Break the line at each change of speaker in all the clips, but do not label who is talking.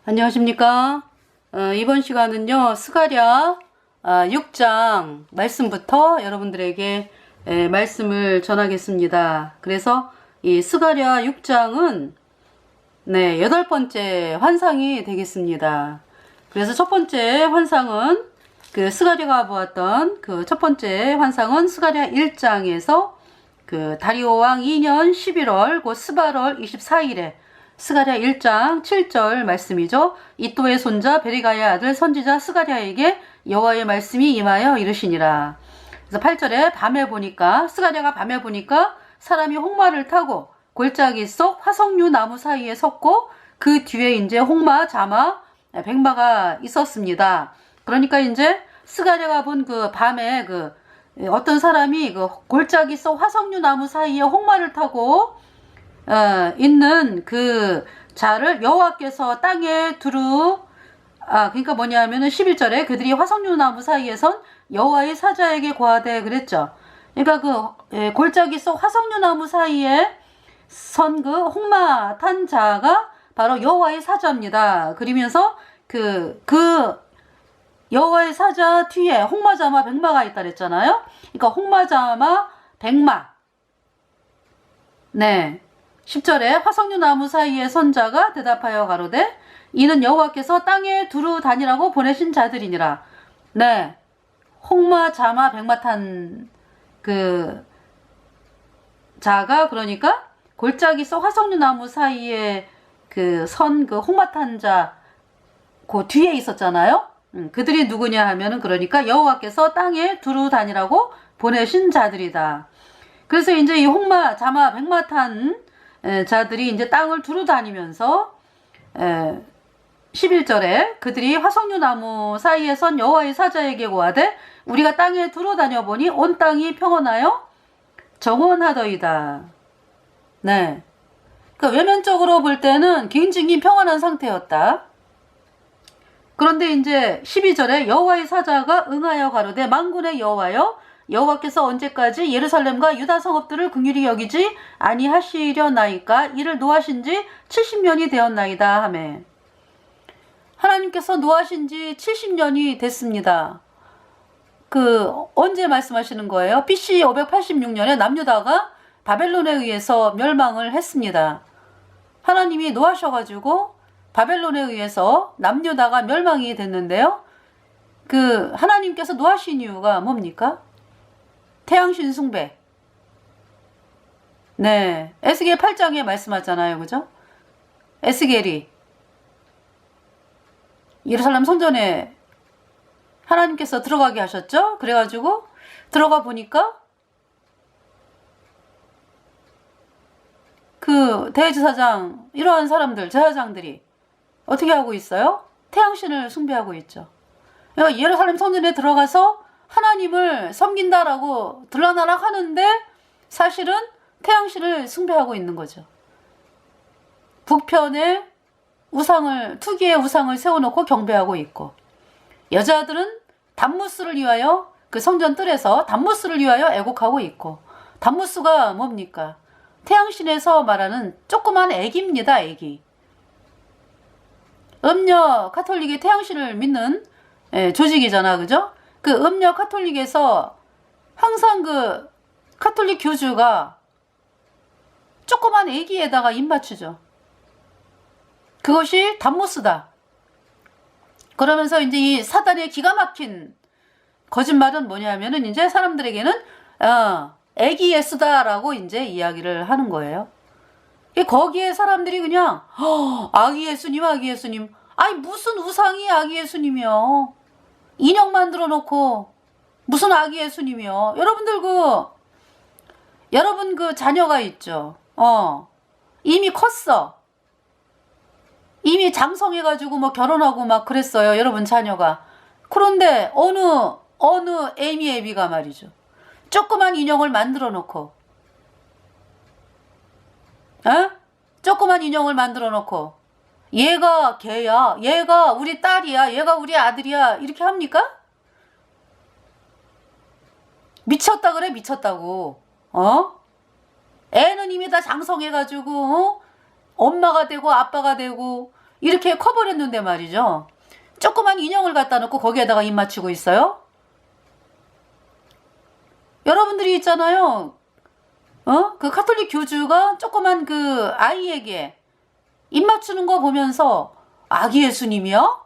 안녕하십니까. 이번 시간은요 스가랴 6장 말씀부터 여러분들에게 말씀을 전하겠습니다. 그래서 이 스가랴 6장은 8번째 환상이 되겠습니다. 그래서 첫 번째 환상은 그 스가랴가 보았던 그 첫 번째 환상은 스가랴 1장에서 그 다리오 왕 2년 11월 곧 스바월 24일에 스가랴 1장 7절 말씀이죠. 이또의 손자 베리가의 아들 선지자 스가랴에게 여호와의 말씀이 임하여 이르시니라. 그래서 8절에 밤에 보니까 스가랴가 밤에 보니까 사람이 홍마를 타고 골짜기 속 화석류 나무 사이에 섰고 그 뒤에 이제 홍마, 자마, 백마가 있었습니다. 그러니까 이제 스가랴가 본 그 밤에 그 어떤 사람이 그 골짜기 속 화석류 나무 사이에 홍마를 타고 있는 그 자를 여호와께서 땅에 그러니까 뭐냐면은 11절에 그들이 화석류 나무 사이에 선 여호와의 사자에게 고하되 그랬죠. 그러니까 그 골짜기 속 화석류 나무 사이에 선 그 홍마 탄 자가 바로 여호와의 사자입니다. 그러면서 그 여호와의 사자 뒤에 홍마자마 백마가 있다 그랬잖아요. 그러니까 홍마자마 백마. 10절에 화석류 나무 사이에 선 자가 대답하여 가로되 이는 여호와께서 땅에 두루 다니라고 보내신 자들이니라. 홍마 자마 백마 탄 그 자가 그러니까 골짜기 속 화석류 나무 사이에 그 홍마 탄 자 그 뒤에 있었잖아요. 그들이 누구냐 하면은 그러니까 여호와께서 땅에 두루 다니라고 보내신 자들이다. 그래서 이제 이 홍마 자마 백마 탄 자들이 이제 땅을 두루 다니면서 11절에 그들이 화석류 나무 사이에 선 여호와의 사자에게 고하되 우리가 땅에 두루 다녀보니 온 땅이 평온하여 정원하더이다. 그러니까 외면적으로 볼 때는 굉장히 평온한 상태였다. 그런데 이제 12절에 여호와의 사자가 응하여 가로되 만군의 여호와여 여호와께서 언제까지 예루살렘과 유다 성읍들을 긍휼히 여기지 아니하시려나이까 이를 노하신 지 70년이 되었나이다 하며 하나님께서 노하신 지 70년이 됐습니다. 언제 말씀하시는 거예요? BC 586년에 남유다가 바벨론에 의해서 멸망을 했습니다. 하나님이 노하셔가지고 바벨론에 의해서 남유다가 멸망이 됐는데요. 하나님께서 노하신 이유가 뭡니까? 태양신 숭배. 에스겔 8장에 말씀하잖아요. 그죠? 에스겔이 예루살렘 성전에 하나님께서 들어가게 하셨죠? 그래가지고 들어가 보니까 대제사장 이러한 사람들 제사장들이 어떻게 하고 있어요? 태양신을 숭배하고 있죠. 그러니까 예루살렘 성전에 들어가서 하나님을 섬긴다라고 들라나락 하는데 사실은 태양신을 숭배하고 있는 거죠. 북편에 투기의 우상을 세워놓고 경배하고 있고 여자들은 담무스를 위하여 그 성전 뜰에서 담무스를 위하여 애곡하고 있고 담무스가 뭡니까? 태양신에서 말하는 조그만 애기입니다. 애기. 음녀 카톨릭이 태양신을 믿는 조직이잖아. 그죠? 음녀 카톨릭에서 항상 카톨릭 교주가 조그만 애기에다가 입 맞추죠. 그것이 담모스다. 그러면서 이제 이 사단의 기가 막힌 거짓말은 뭐냐면은 이제 사람들에게는 애기 예수다라고 이제 이야기를 하는 거예요. 거기에 사람들이 그냥 아기 예수님 아기 예수님 아니 무슨 우상이 아기 예수님이요. 인형 만들어 놓고 무슨 아기 예수님이요. 여러분 자녀가 있죠. 이미 컸어. 이미 장성해가지고 뭐 결혼하고 막 그랬어요. 여러분 자녀가. 그런데 어느 애미애비가 말이죠. 조그만 인형을 만들어 놓고 조그만 인형을 만들어 놓고 얘가 걔야, 얘가 우리 딸이야, 얘가 우리 아들이야 이렇게 합니까? 미쳤다 그래. 미쳤다고. 애는 이미 다 장성해가지고 엄마가 되고 아빠가 되고 이렇게 커버렸는데 말이죠. 조그만 인형을 갖다 놓고 거기에다가 입 맞추고 있어요. 여러분들이 있잖아요. 그 카톨릭 교주가 조그만 그 아이에게 입 맞추는 거 보면서 아기 예수님이요?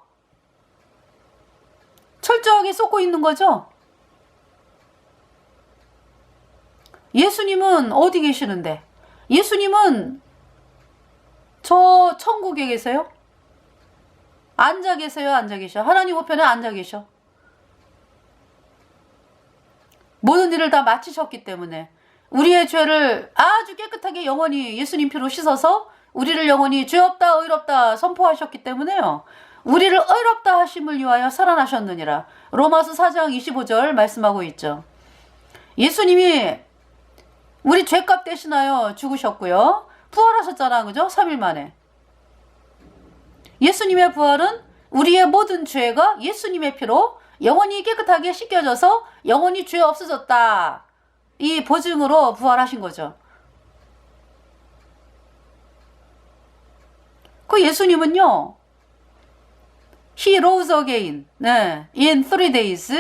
철저하게 쏟고 있는 거죠. 예수님은 어디 계시는데? 예수님은 저 천국에 계세요? 앉아 계세요? 앉아 계셔? 하나님 우편에 앉아 계셔. 모든 일을 다 마치셨기 때문에 우리의 죄를 아주 깨끗하게 영원히 예수님 피로 씻어서 우리를 영원히 죄 없다 의롭다 선포하셨기 때문에요. 우리를 의롭다 하심을 위하여 살아나셨느니라. 로마서 4장 25절 말씀하고 있죠. 예수님이 우리 죄값 대신하여 죽으셨고요. 부활하셨잖아. 그죠? 3일 만에. 예수님의 부활은 우리의 모든 죄가 예수님의 피로 영원히 깨끗하게 씻겨져서 영원히 죄 없어졌다. 이 보증으로 부활하신 거죠. 그 예수님은요. He rose again. 네, in 3 days.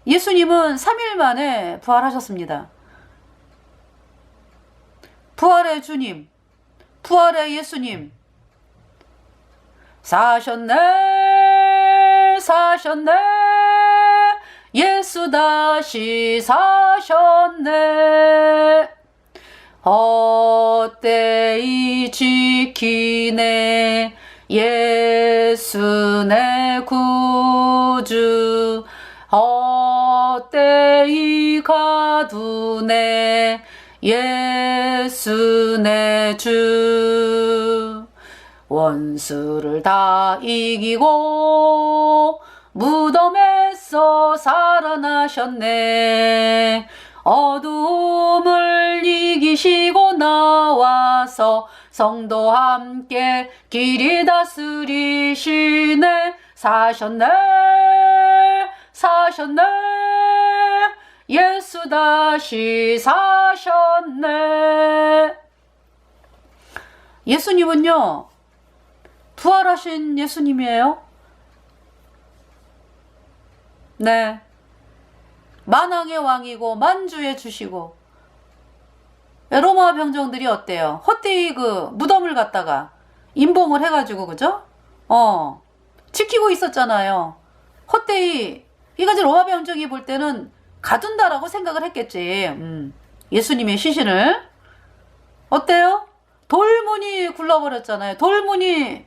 예수님은 3일 만에 부활하셨습니다. 부활의 주님, 부활의 예수님. 사셨네, 사셨네. 예수 다시 사셨네. 헛되이 지키네. 예수 내 구주. 헛되이 가두네. 예수 내 주. 원수를 다 이기고 무덤에서 살아나셨네. 어두움을 이기시고 나와서 성도 함께 길이 다스리시네. 사셨네, 사셨네. 예수 다시 사셨네. 예수님은요, 부활하신 예수님이에요. 네. 만왕의 왕이고 만주의 주시고. 로마 병정들이 어때요? 헛되이 그 무덤을 갖다가 임봉을 해가지고 그죠? 지키고 있었잖아요. 헛되이 이거지. 로마 병정이 볼 때는 가둔다라고 생각을 했겠지. 예수님의 시신을. 어때요? 돌문이 굴러버렸잖아요. 돌문이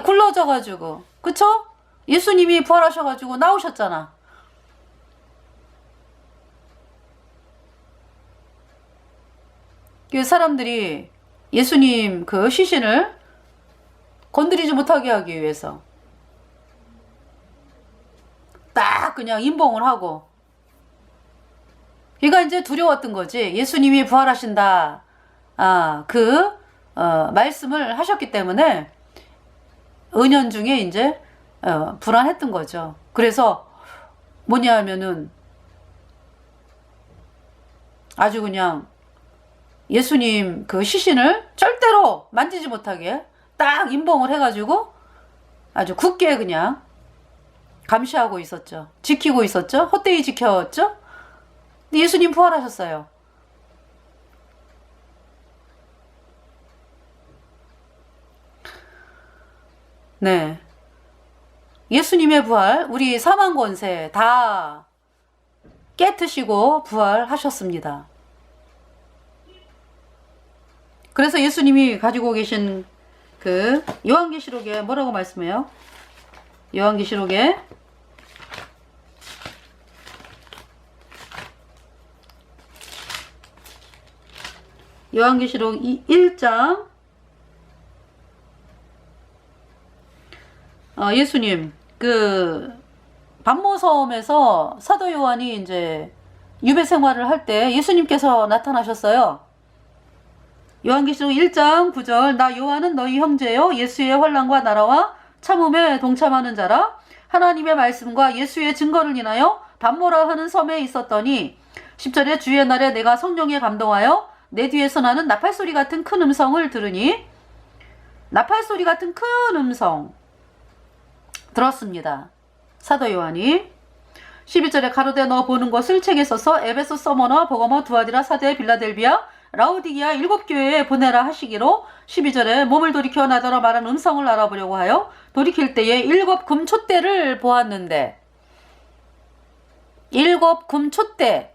굴러져가지고. 그쵸? 예수님이 부활하셔가지고 나오셨잖아. 그 사람들이 예수님 그 시신을 건드리지 못하게 하기 위해서 딱 그냥 임봉을 하고. 그러니까 이제 두려웠던 거지. 예수님이 부활하신다. 말씀을 하셨기 때문에 은연중에 이제 불안했던 거죠. 그래서 뭐냐 하면은 아주 그냥 예수님 그 시신을 절대로 만지지 못하게 딱 임봉을 해가지고 아주 굳게 그냥 감시하고 있었죠. 지키고 있었죠. 헛되이 지켰죠. 근데 예수님 부활하셨어요. 네. 예수님의 부활, 우리 사망 권세 다 깨트시고 부활하셨습니다. 그래서 예수님이 가지고 계신 그 요한계시록에 뭐라고 말씀해요? 요한계시록에 요한계시록 1장 예수님 그 반모섬에서 사도 요한이 이제 유배 생활을 할 때 예수님께서 나타나셨어요. 요한계시록 1장 9절 나 요한은 너희 형제요 예수의 환난과 나라와 참음에 동참하는 자라. 하나님의 말씀과 예수의 증거를 인하여 반모라 하는 섬에 있었더니 10절에 주의 날에 내가 성령에 감동하여 내 뒤에서 나는 나팔소리 같은 큰 음성을 들으니 나팔소리 같은 큰 음성 들었습니다. 사도 요한이 11절에 가로되 너 보는 것을 책에 써서 에베소, 서머너, 버거머, 두아디라, 사대, 빌라델비아, 라우디기아 7교회에 보내라 하시기로 12절에 몸을 돌이켜 나더러 말한 음성을 알아보려고 하여 돌이킬 때에 7 금촛대를 보았는데 7 금촛대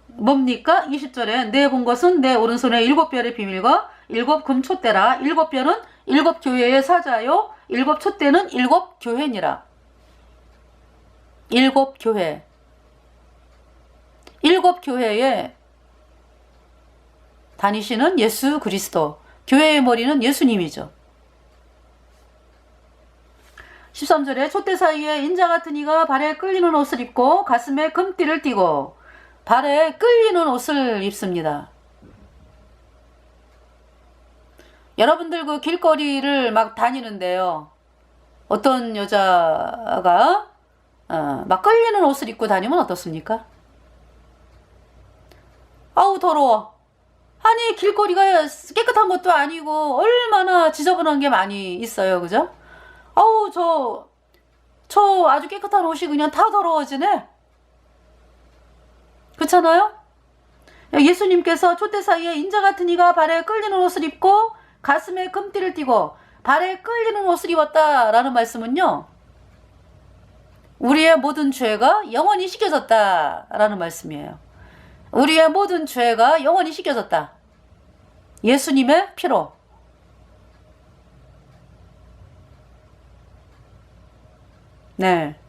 뭡니까? 20절에 내 본 것은 내 오른손에 7별의 비밀과 7 금촛대라. 7별은 7교회의 사자요 7 촛대는 7 교회니라. 7 교회 7 교회에 다니시는 예수 그리스도, 교회의 머리는 예수님이죠. 13절에 촛대 사이에 인자 같은 이가 발에 끌리는 옷을 입고 가슴에 금띠를 띠고 발에 끌리는 옷을 입습니다. 여러분들 그 길거리를 막 다니는데요. 어떤 여자가 막 끌리는 옷을 입고 다니면 어떻습니까? 아우 더러워. 아니 길거리가 깨끗한 것도 아니고 얼마나 지저분한 게 많이 있어요. 그죠? 아우 저 아주 깨끗한 옷이 그냥 다 더러워지네. 그렇잖아요? 예수님께서 촛대 사이에 인자 같은 이가 발에 끌리는 옷을 입고 가슴에 금띠를 띠고 발에 끌리는 옷을 입었다라는 말씀은요. 우리의 모든 죄가 영원히 씻겨졌다라는 말씀이에요. 우리의 모든 죄가 영원히 씻겨졌다. 예수님의 피로. 네.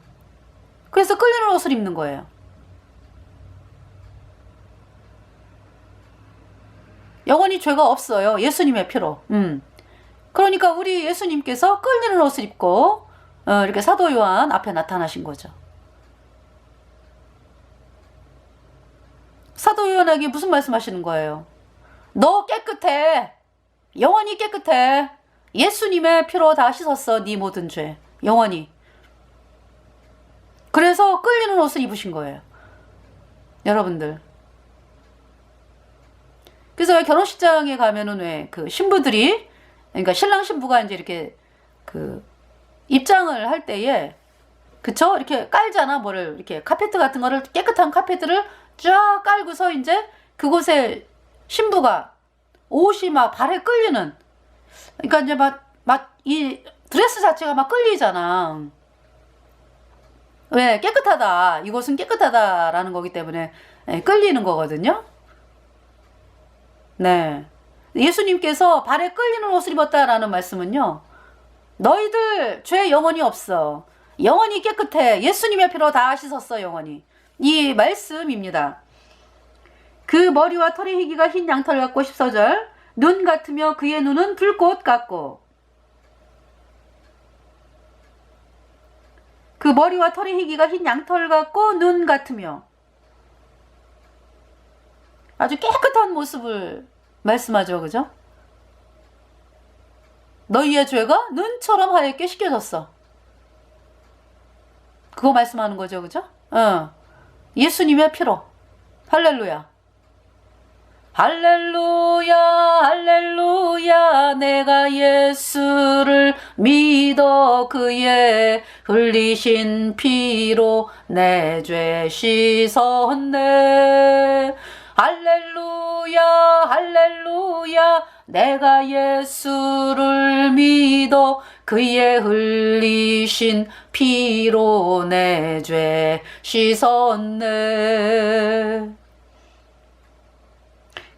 그래서 끌리는 옷을 입는 거예요. 영원히 죄가 없어요. 예수님의 피로. 그러니까 우리 예수님께서 끌리는 옷을 입고 이렇게 사도 요한 앞에 나타나신 거죠. 사도 요한에게 무슨 말씀하시는 거예요? 너 깨끗해. 영원히 깨끗해. 예수님의 피로 다 씻었어. 네 모든 죄. 영원히. 그래서 끌리는 옷을 입으신 거예요. 여러분들. 그래서 왜 결혼식장에 가면은 왜 그 신부들이, 그러니까 신랑 신부가 이제 이렇게 그 입장을 할 때에, 그쵸? 이렇게 깔잖아. 뭐를, 이렇게 카페트 같은 거를, 깨끗한 카페트를 쫙 깔고서 이제 그곳에 신부가 옷이 막 발에 끌리는, 그러니까 이제 이 드레스 자체가 막 끌리잖아. 왜? 깨끗하다. 이곳은 깨끗하다라는 거기 때문에 끌리는 거거든요. 네. 예수님께서 발에 끌리는 옷을 입었다라는 말씀은요. 너희들 죄 영원히 없어. 영원히 깨끗해. 예수님의 피로 다 씻었어. 영원히. 이 말씀입니다. 그 머리와 털의 희기가 흰 양털 같고 14절 눈 같으며 그의 눈은 불꽃 같고 그 머리와 털의 희기가 흰 양털 같고 눈 같으며 아주 깨끗한 모습을 말씀하죠. 그죠? 너희의 죄가 눈처럼 하얗게 씻겨졌어. 그거 말씀하는 거죠. 그죠? 예수님의 피로. 할렐루야. 할렐루야 할렐루야 내가 예수를 믿어 그의 흘리신 피로 내 죄 씻었네. 할렐루야 할렐루야 내가 예수를 믿어 그의 흘리신 피로 내 죄 씻었네.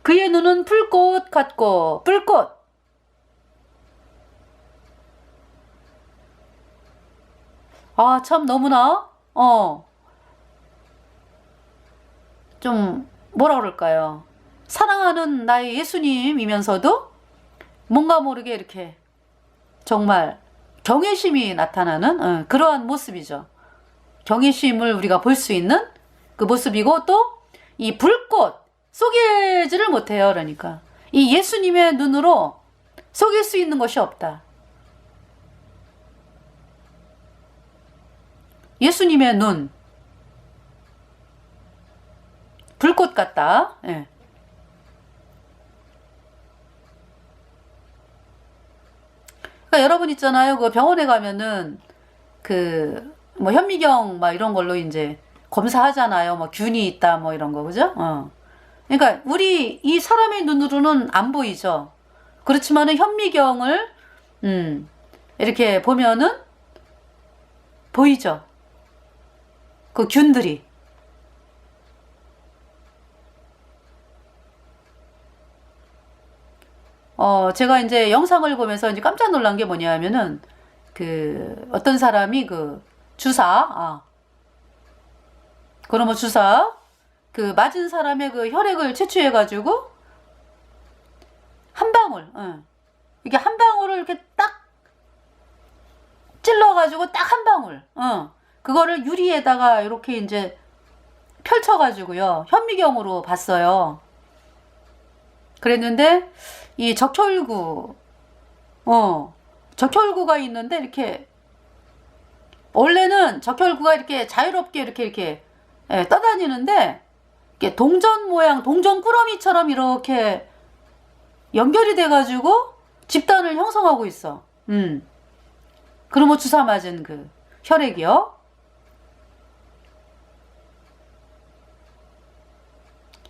그의 눈은 불꽃 같고 불꽃. 아, 참 너무나 좀 뭐라 그럴까요? 사랑하는 나의 예수님이면서도 뭔가 모르게 이렇게 정말 경외심이 나타나는 그러한 모습이죠. 경외심을 우리가 볼 수 있는 그 모습이고 또 이 불꽃 속이지를 못해요. 그러니까 이 예수님의 눈으로 속일 수 있는 것이 없다. 예수님의 눈 불꽃 같다. 예. 그러니까 여러분 있잖아요. 그 병원에 가면은 그 뭐 현미경 막 이런 걸로 이제 검사하잖아요. 뭐 균이 있다 뭐 이런 거 그죠? 그러니까 우리 이 사람의 눈으로는 안 보이죠. 그렇지만은 현미경을 이렇게 보면은 보이죠. 그 균들이. 제가 이제 영상을 보면서 이제 깜짝 놀란 게 뭐냐면은 그 어떤 사람이 그 주사, 그러면 주사 그 맞은 사람의 그 혈액을 채취해가지고 한 방울, 이게 한 방울을 이렇게 딱 찔러가지고 딱 한 방울, 그거를 유리에다가 이렇게 이제 펼쳐가지고요 현미경으로 봤어요. 그랬는데 이 적혈구, 적혈구가 있는데 이렇게 원래는 적혈구가 이렇게 자유롭게 이렇게 떠다니는데 이게 동전 모양, 동전 꾸러미처럼 이렇게 연결이 돼가지고 집단을 형성하고 있어. 그러면 주사 맞은 그 혈액이요.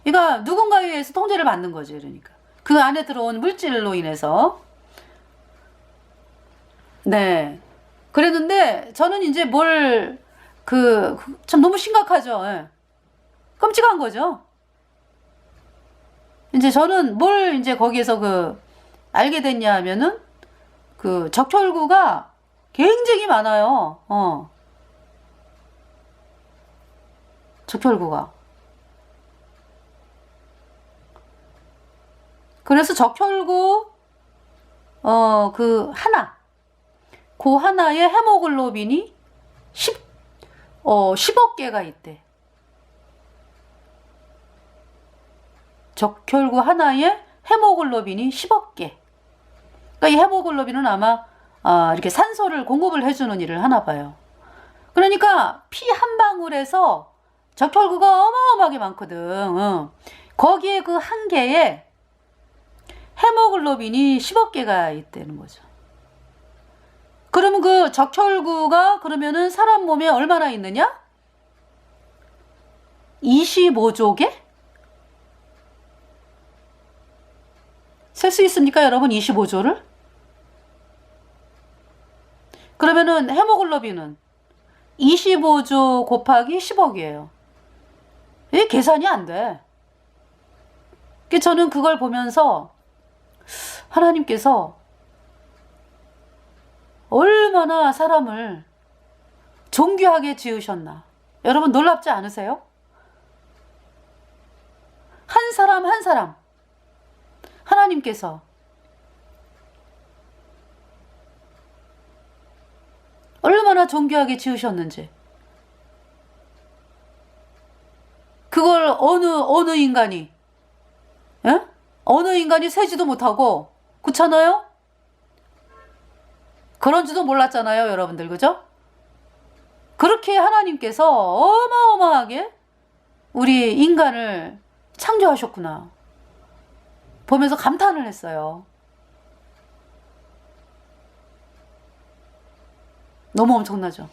그러니까 누군가에 의해서 통제를 받는 거죠. 그러니까 그 안에 들어온 물질로 인해서. 네. 그랬는데 저는 이제 뭘 참 너무 심각하죠. 예. 끔찍한 거죠. 이제 저는 뭘 이제 거기에서 알게 됐냐 하면은 그 적혈구가 굉장히 많아요. 적혈구가. 그래서 적혈구 그 하나에 헤모글로빈이 10억 개가 있대. 적혈구 하나에 헤모글로빈이 10억 개. 그러니까 이 헤모글로빈은 아마 이렇게 산소를 공급을 해주는 일을 하나 봐요. 그러니까 피 한 방울에서 적혈구가 어마어마하게 많거든. 거기에 그 한 개에 헤모글로빈이 10억 개가 있다는 거죠. 그러면 그 적혈구가 그러면은 사람 몸에 얼마나 있느냐? 25조 개? 셀 수 있습니까, 여러분? 25조를? 그러면은 헤모글로빈은 25조 곱하기 10억이에요. 이게 계산이 안 돼. 저는 그걸 보면서 하나님께서 얼마나 사람을 존귀하게 지으셨나. 여러분 놀랍지 않으세요? 한 사람 한 사람 하나님께서 얼마나 존귀하게 지으셨는지. 그걸 어느 인간이, 예? 어느 인간이 세지도 못하고, 그렇잖아요? 그런지도 몰랐잖아요, 여러분들, 그죠? 그렇게 하나님께서 어마어마하게 우리 인간을 창조하셨구나. 보면서 감탄을 했어요. 너무 엄청나죠?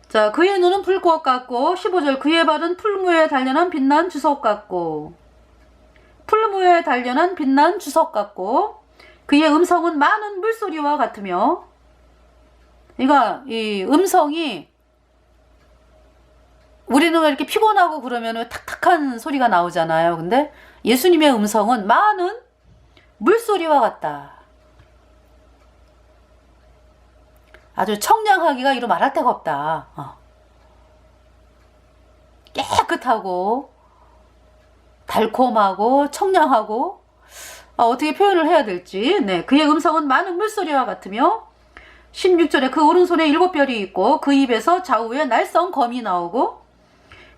자, 그의 눈은 불꽃 같고 15절 그의 발은 풀무에 단련한 빛난 주석 같고, 풀무에 단련한 빛난 주석 같고 그의 음성은 많은 물소리와 같으며. 그러니까 이 음성이 우리는 이렇게 피곤하고 그러면 탁탁한 소리가 나오잖아요. 근데 예수님의 음성은 많은 물소리와 같다. 아주 청량하기가 이루 말할 데가 없다. 깨끗하고 달콤하고 청량하고, 어떻게 표현을 해야 될지. 네, 그의 음성은 많은 물소리와 같으며 16절에 그 오른손에 7별이 있고 그 입에서 좌우에 날성 검이 나오고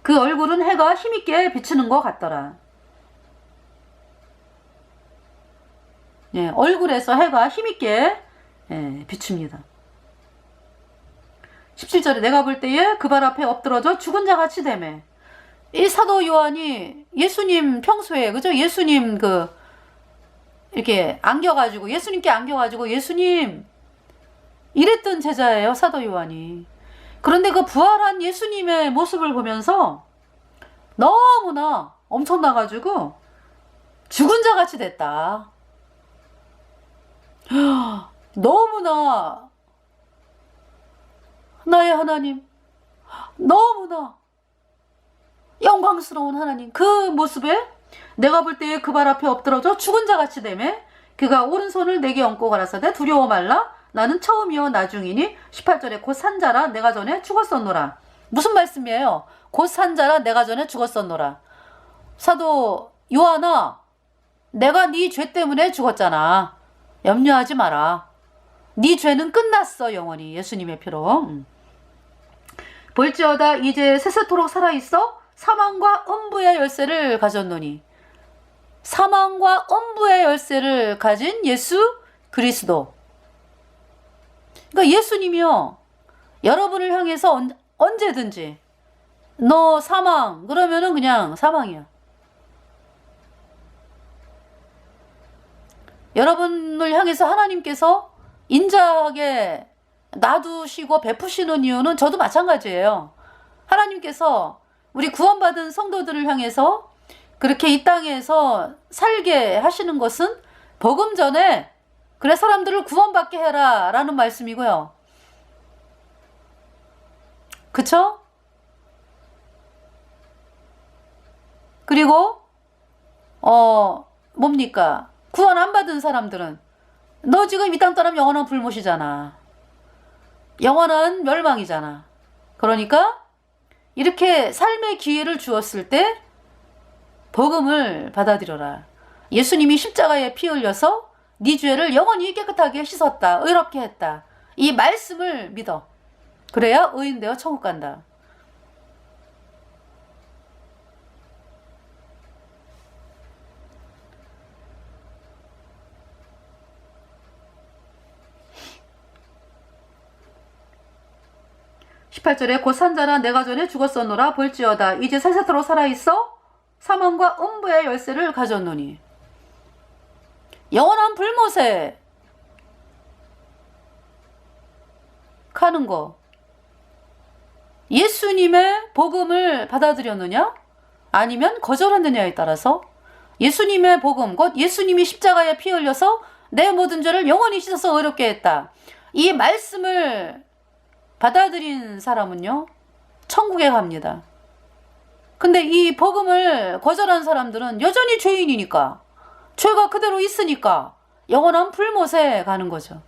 그 얼굴은 해가 힘있게 비추는 것 같더라. 예, 얼굴에서 해가 힘있게 비춥니다. 17절에 내가 볼 때에 그 발 앞에 엎드러져 죽은 자 같이 되매. 이 사도 요한이 예수님 평소에, 그죠? 예수님 이렇게 안겨가지고, 예수님께 안겨가지고, 예수님, 이랬던 제자예요, 사도 요한이. 그런데 그 부활한 예수님의 모습을 보면서 너무나 엄청나가지고 죽은 자 같이 됐다. 너무나 나의 하나님, 너무나 영광스러운 하나님, 그 모습에 내가 볼 때에 그 발 앞에 엎드러져 죽은 자 같이 되매 그가 오른손을 내게 얹고 가라사대 두려워 말라 나는 처음이요 나중이니. 18절에 곧 산자라 내가 전에 죽었었노라. 무슨 말씀이에요? 곧 산자라 내가 전에 죽었었노라. 사도 요한아, 내가 네 죄 때문에 죽었잖아. 염려하지 마라. 네 죄는 끝났어, 영원히 예수님의 피로. 볼지어다 이제 세세토록 살아있어 사망과 음부의 열쇠를 가졌노니. 사망과 음부의 열쇠를 가진 예수 그리스도. 그러니까 예수님이요, 여러분을 향해서 언제든지 너 사망 그러면은 그냥 사망이야. 여러분을 향해서 하나님께서 인자하게 놔두시고 베푸시는 이유는 저도 마찬가지예요. 하나님께서 우리 구원받은 성도들을 향해서 그렇게 이 땅에서 살게 하시는 것은 복음 전에 그래 사람들을 구원받게 해라 라는 말씀이고요. 그쵸? 그리고 뭡니까? 구원 안 받은 사람들은 너 지금 이 땅 떠나면 영원한 불못이잖아. 영원한 멸망이잖아. 그러니까 이렇게 삶의 기회를 주었을 때 복음을 받아들여라. 예수님이 십자가에 피 흘려서 네 죄를 영원히 깨끗하게 씻었다. 의롭게 했다. 이 말씀을 믿어. 그래야 의인 되어 천국 간다. (18절에) 곧 산자라 내가 전에 죽었었노라. 볼지어다 이제 세세토록 살아있어 사망과 음부의 열쇠를 가졌노니. 영원한 불못에 가는 거. 예수님의 복음을 받아들였느냐 아니면 거절했느냐에 따라서 예수님의 복음, 곧 예수님이 십자가에 피 흘려서 내 모든 죄를 영원히 씻어서 의롭게 했다. 이 말씀을 받아들인 사람은요, 천국에 갑니다. 근데 이 복음을 거절한 사람들은 여전히 죄인이니까, 죄가 그대로 있으니까 영원한 불못에 가는 거죠.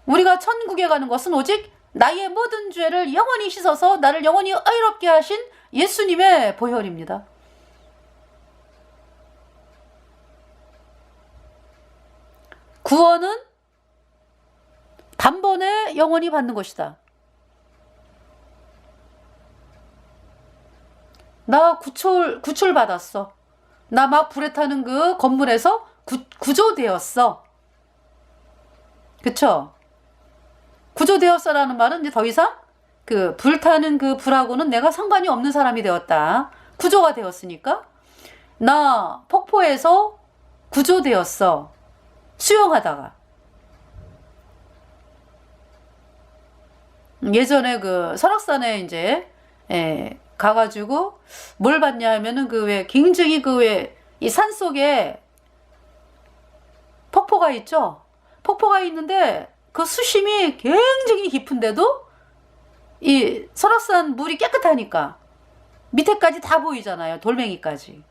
우리가 천국에 가는 것은 오직 나의 모든 죄를 영원히 씻어서 나를 영원히 의롭게 하신 예수님의 보혈입니다. 구원은 단번에 영원히 받는 것이다. 나 구출 받았어. 나 막 불에 타는 그 건물에서 구조되었어. 그쵸? 구조되었어라는 말은 이제 더 이상 그 불타는 그 불하고는 내가 상관이 없는 사람이 되었다. 구조가 되었으니까. 나 폭포에서 구조되었어. 수영하다가. 예전에 그 설악산에 이제 가가지고 뭘 봤냐 하면은 그 왜 굉장히 그 왜 이 산속에 폭포가 있죠. 폭포가 있는데 그 수심이 굉장히 깊은데도 이 설악산 물이 깨끗하니까 밑에까지 다 보이잖아요. 돌멩이까지.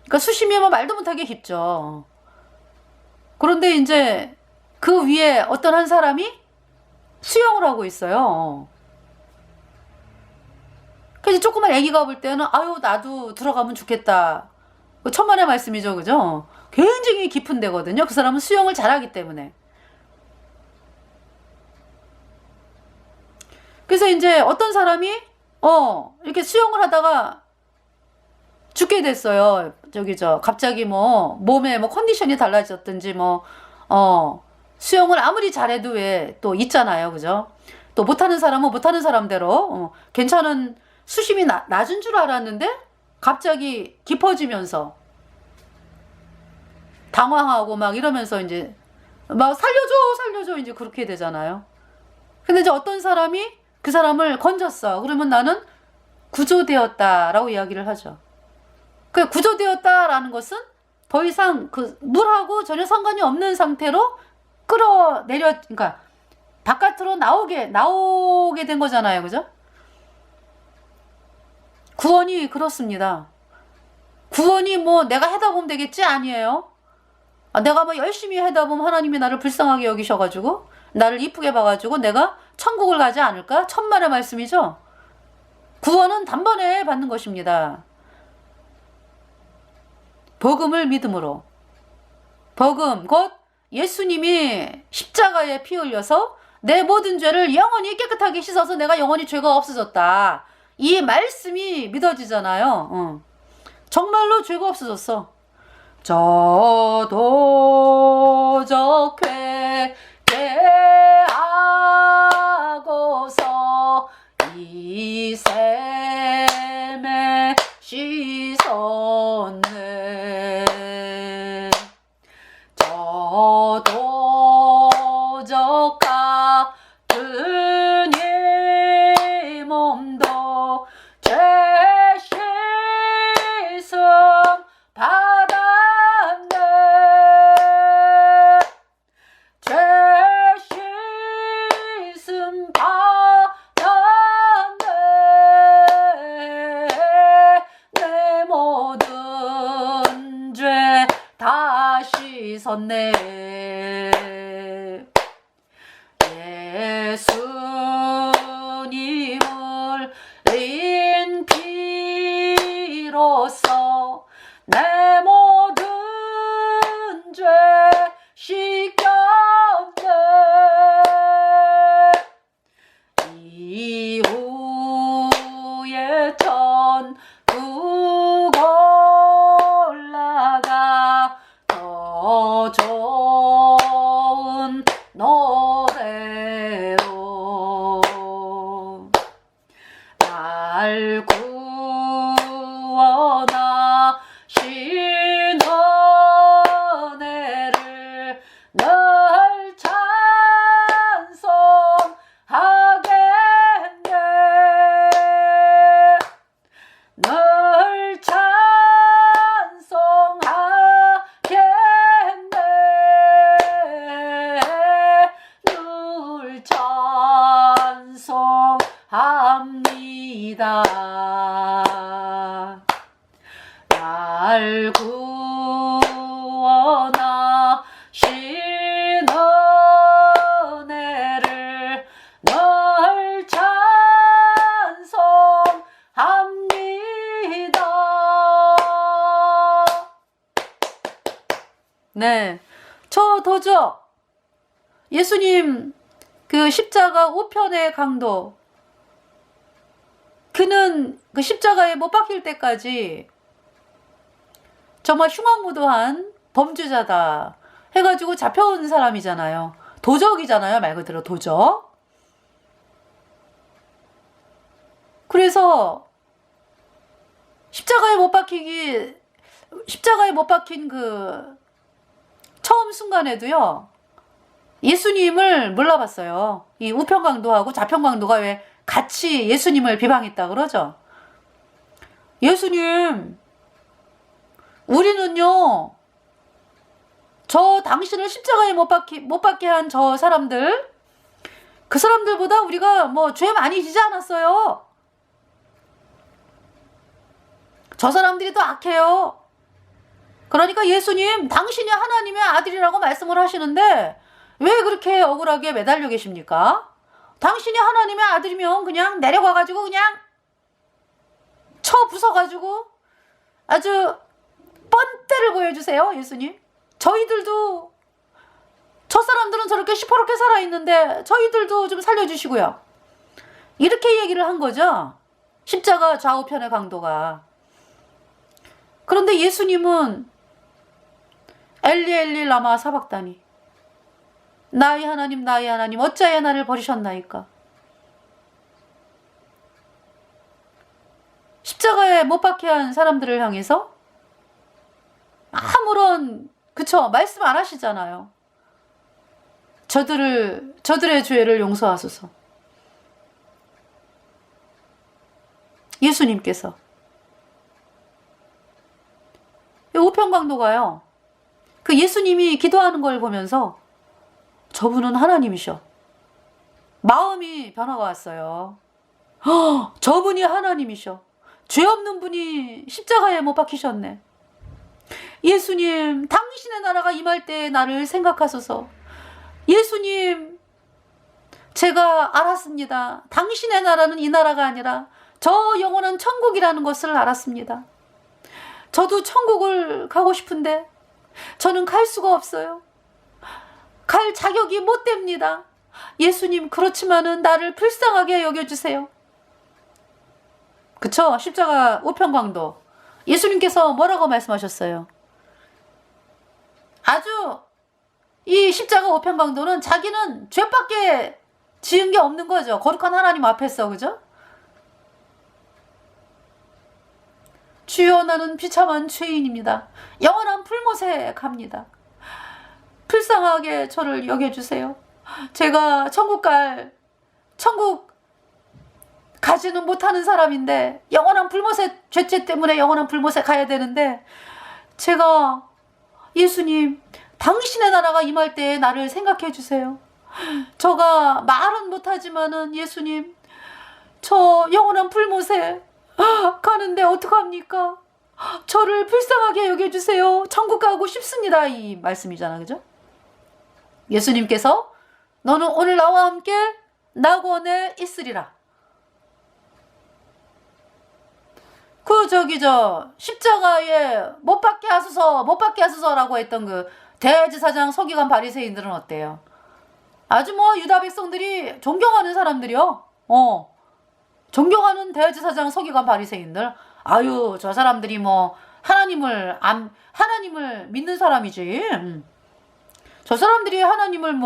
그러니까 수심이 뭐 말도 못하게 깊죠. 그런데 이제 그 위에 어떤 한 사람이 수영을 하고 있어요. 그래서 조그만 애기가 볼 때는 아유 나도 들어가면 좋겠다. 천만의 말씀이죠, 그죠? 굉장히 깊은 데거든요. 그 사람은 수영을 잘하기 때문에. 그래서 이제 어떤 사람이 이렇게 수영을 하다가 죽게 됐어요. 갑자기 뭐 몸에 뭐 컨디션이 달라졌든지 뭐 수영을 아무리 잘해도 왜 또 있잖아요. 그죠? 또 못하는 사람은 못하는 사람대로 괜찮은 수심이 낮은 줄 알았는데 갑자기 깊어지면서 당황하고 막 이러면서 이제 막 살려줘 이제 그렇게 되잖아요. 근데 이제 어떤 사람이 그 사람을 건졌어. 그러면 나는 구조되었다라고 이야기를 하죠. 그 구조되었다라는 것은 더 이상 그 물하고 전혀 상관이 없는 상태로 그러니까 바깥으로 나오게 된 거잖아요. 그죠? 구원이 그렇습니다. 구원이 뭐 내가 해다 보면 되겠지? 아니에요. 내가 뭐 열심히 하다 보면 하나님이 나를 불쌍하게 여기셔가지고 나를 이쁘게 봐가지고 내가 천국을 가지 않을까? 천만의 말씀이죠. 구원은 단번에 받는 것입니다. 복음을 믿음으로. 복음 곧 예수님이 십자가에 피 흘려서 내 모든 죄를 영원히 깨끗하게 씻어서 내가 영원히 죄가 없어졌다. 이 말씀이 믿어지잖아요. 정말로 죄가 없어졌어. 저도적 회개하고서 이 샘에 씻었네. 저도적 같은 이 몸도 죄 씻음 받았네. 죄 씻음 받았네. 내 모든 죄 다 씻었네. 예수님을 흘린 피로써 내 모든 죄 씻겼네. 이후에 천국 올라가 더 좋은 노래로 날 구원하신 은혜를 늘 찬송하겠네. 늘 찬송하겠네. 늘 찬송합니다. 날 구원하신 은혜를 늘 찬송합니다. 네, 저 도저 예수님 그 십자가 우편의 강도, 그는 그 십자가에 못 박힐 때까지 정말 흉악무도한 범죄자다 해가지고 잡혀온 사람이잖아요. 도적이잖아요. 말 그대로 도적. 그래서 십자가에 못 박힌 그 처음 순간에도요, 예수님을 몰라봤어요. 이 우편강도하고 좌편강도가 왜 같이 예수님을 비방했다 그러죠. 예수님, 우리는요, 저 당신을 십자가에 못 박게 한 저 사람들, 그 사람들보다 우리가 뭐 죄 많이 지지 않았어요. 저 사람들이 더 악해요. 그러니까 예수님, 당신이 하나님의 아들이라고 말씀을 하시는데 왜 그렇게 억울하게 매달려 계십니까? 당신이 하나님의 아들이면 그냥 내려가가지고 그냥 쳐 부숴가지고 아주 뻔때를 보여주세요. 예수님, 저희들도, 저 사람들은 저렇게 시퍼렇게 살아있는데 저희들도 좀 살려주시고요. 이렇게 얘기를 한 거죠. 십자가 좌우편의 강도가. 그런데 예수님은 엘리 엘리 라마 사박다니, 나의 하나님 나의 하나님 어찌하여 나를 버리셨나이까. 십자가에 못 박혀 한 사람들을 향해서 아무런 말씀 안 하시잖아요. 저들의 죄를 용서하소서. 예수님께서 우편강도가요, 그 예수님이 기도하는 걸 보면서 저분은 하나님이셔. 마음이 변화가 왔어요. 저분이 하나님이셔. 죄 없는 분이 십자가에 못 박히셨네. 예수님, 당신의 나라가 임할 때 나를 생각하소서. 예수님, 제가 알았습니다. 당신의 나라는 이 나라가 아니라 저 영원한 천국이라는 것을 알았습니다. 저도 천국을 가고 싶은데 저는 갈 수가 없어요. 갈 자격이 못 됩니다. 예수님, 그렇지만은 나를 불쌍하게 여겨주세요. 그쵸? 십자가 우편강도 예수님께서 뭐라고 말씀하셨어요? 아주 이 십자가 우편강도는 자기는 죄밖에 지은 게 없는 거죠. 거룩한 하나님 앞에서. 그죠? 주여, 나는 비참한 죄인입니다. 영원한 불못에 갑니다. 불쌍하게 저를 여겨주세요. 제가 천국 가지는 못하는 사람인데, 영원한 불못에, 죄죄 때문에 영원한 불못에 가야 되는데, 제가 예수님, 당신의 나라가 임할 때 나를 생각해 주세요. 저가 말은 못하지만은 예수님, 저 영원한 불못에 가는데 어떡합니까? 저를 불쌍하게 여겨주세요. 천국 가고 싶습니다. 이 말씀이잖아. 그죠? 예수님께서 너는 오늘 나와 함께 낙원에 있으리라. 십자가에 못 박게 하소서라고 했던 그 대제사장 서기관 바리새인들은 어때요? 아주 유다 백성들이 존경하는 사람들이요. 존경하는 대제사장 서기관 바리새인들. 아유, 저 사람들이 하나님을 믿는 사람이지. 저 사람들이 하나님을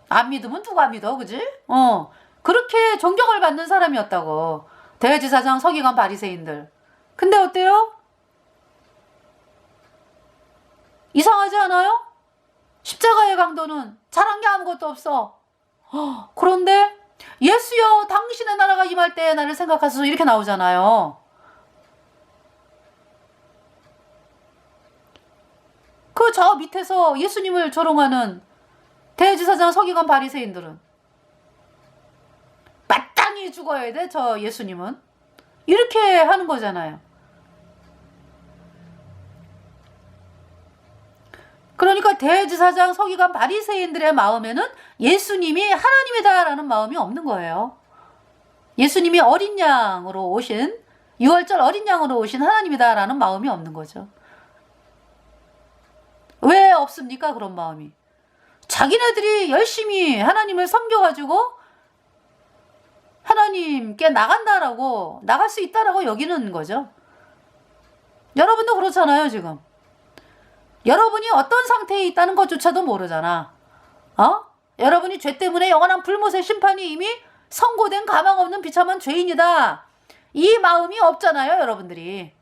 안 믿으면 누가 믿어, 그지? 그렇게 존경을 받는 사람이었다고, 대제사장 서기관 바리새인들. 근데 어때요? 이상하지 않아요? 십자가의 강도는 잘한 게 아무것도 없어. 그런데 예수여, 당신의 나라가 임할 때 나를 생각하소서, 이렇게 나오잖아요. 그 저 밑에서 예수님을 조롱하는 대제사장 서기관 바리새인들은 마땅히 죽어야 돼, 저 예수님은. 이렇게 하는 거잖아요. 그러니까 대제사장 서기관 바리새인들의 마음에는 예수님이 하나님이다라는 마음이 없는 거예요. 예수님이 어린 양으로 오신, 6월절 어린 양으로 오신 하나님이다라는 마음이 없는 거죠. 왜 없습니까? 그런 마음이. 자기네들이 열심히 하나님을 섬겨가지고 하나님께 나갈 수 있다라고 여기는 거죠. 여러분도 그렇잖아요, 지금. 여러분이 어떤 상태에 있다는 것조차도 모르잖아. 여러분이 죄 때문에 영원한 불못의 심판이 이미 선고된 가망 없는 비참한 죄인이다. 이 마음이 없잖아요, 여러분들이.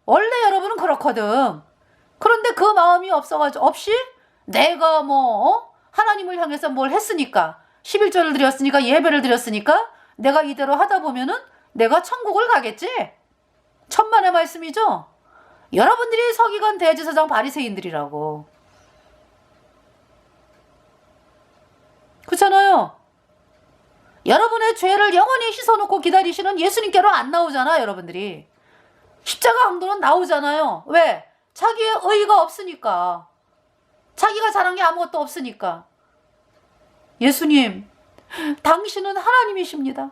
원래 여러분은 그렇거든. 그런데 그 마음이 없이 내가 하나님을 향해서 뭘 했으니까, 11조를 드렸으니까, 예배를 드렸으니까 내가 이대로 하다 보면은 내가 천국을 가겠지? 천만의 말씀이죠? 여러분들이 서기관 대제사장 바리새인들이라고. 그렇잖아요. 여러분의 죄를 영원히 씻어놓고 기다리시는 예수님께로 안 나오잖아, 여러분들이. 십자가 강도는 나오잖아요. 왜? 자기의 의의가 없으니까. 자기가 잘한 게 아무것도 없으니까. 예수님, 당신은 하나님이십니다.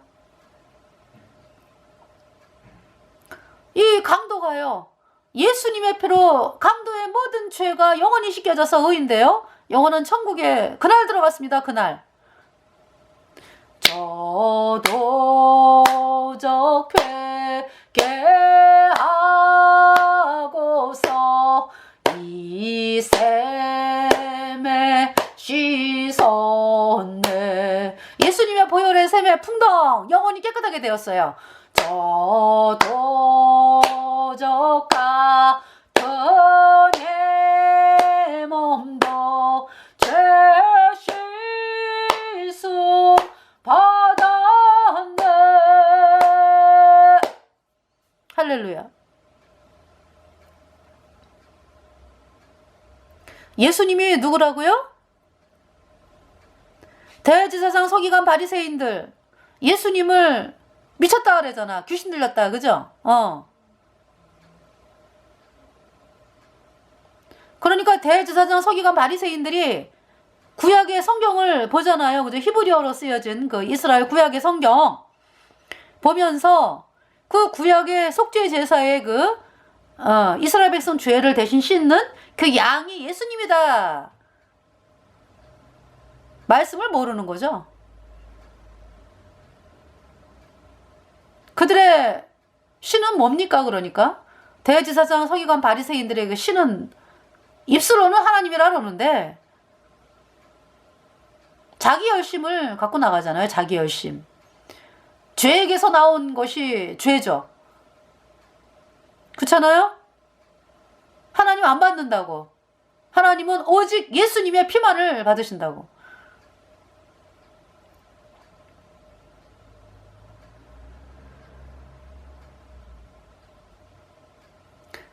이 강도가요, 예수님의 피로 강도의 모든 죄가 영원히 씻겨져서 의인데요, 영원한 천국에 그날 들어갔습니다. 그날. 저 저도적 회개하고서 이 샘에 씻었네. 예수님의 보혈의 샘에 풍덩 영혼이 깨끗하게 되었어요. 저도적 같은 내 몸도 죄 씻음 받았네. 할렐루야. 예수님이 누구라고요? 대제사장 서기관 바리새인들 예수님을 미쳤다 그러잖아. 귀신 들렸다. 그죠? 그러니까 대제사장 서기관 바리새인들이 구약의 성경을 보잖아요. 그죠? 히브리어로 쓰여진 그 이스라엘 구약의 성경 보면서 그 구약의 속죄 제사의 그 이스라엘 백성 죄를 대신 씻는 그 양이 예수님이다. 말씀을 모르는 거죠. 그들의 신은 뭡니까? 그러니까 대제사장 서기관 바리새인들의 그 신은 입술로는 하나님이라 그러는데 자기 열심을 갖고 나가잖아요. 자기 열심. 죄에게서 나온 것이 죄죠. 그렇잖아요? 하나님 안 받는다고. 하나님은 오직 예수님의 피만을 받으신다고.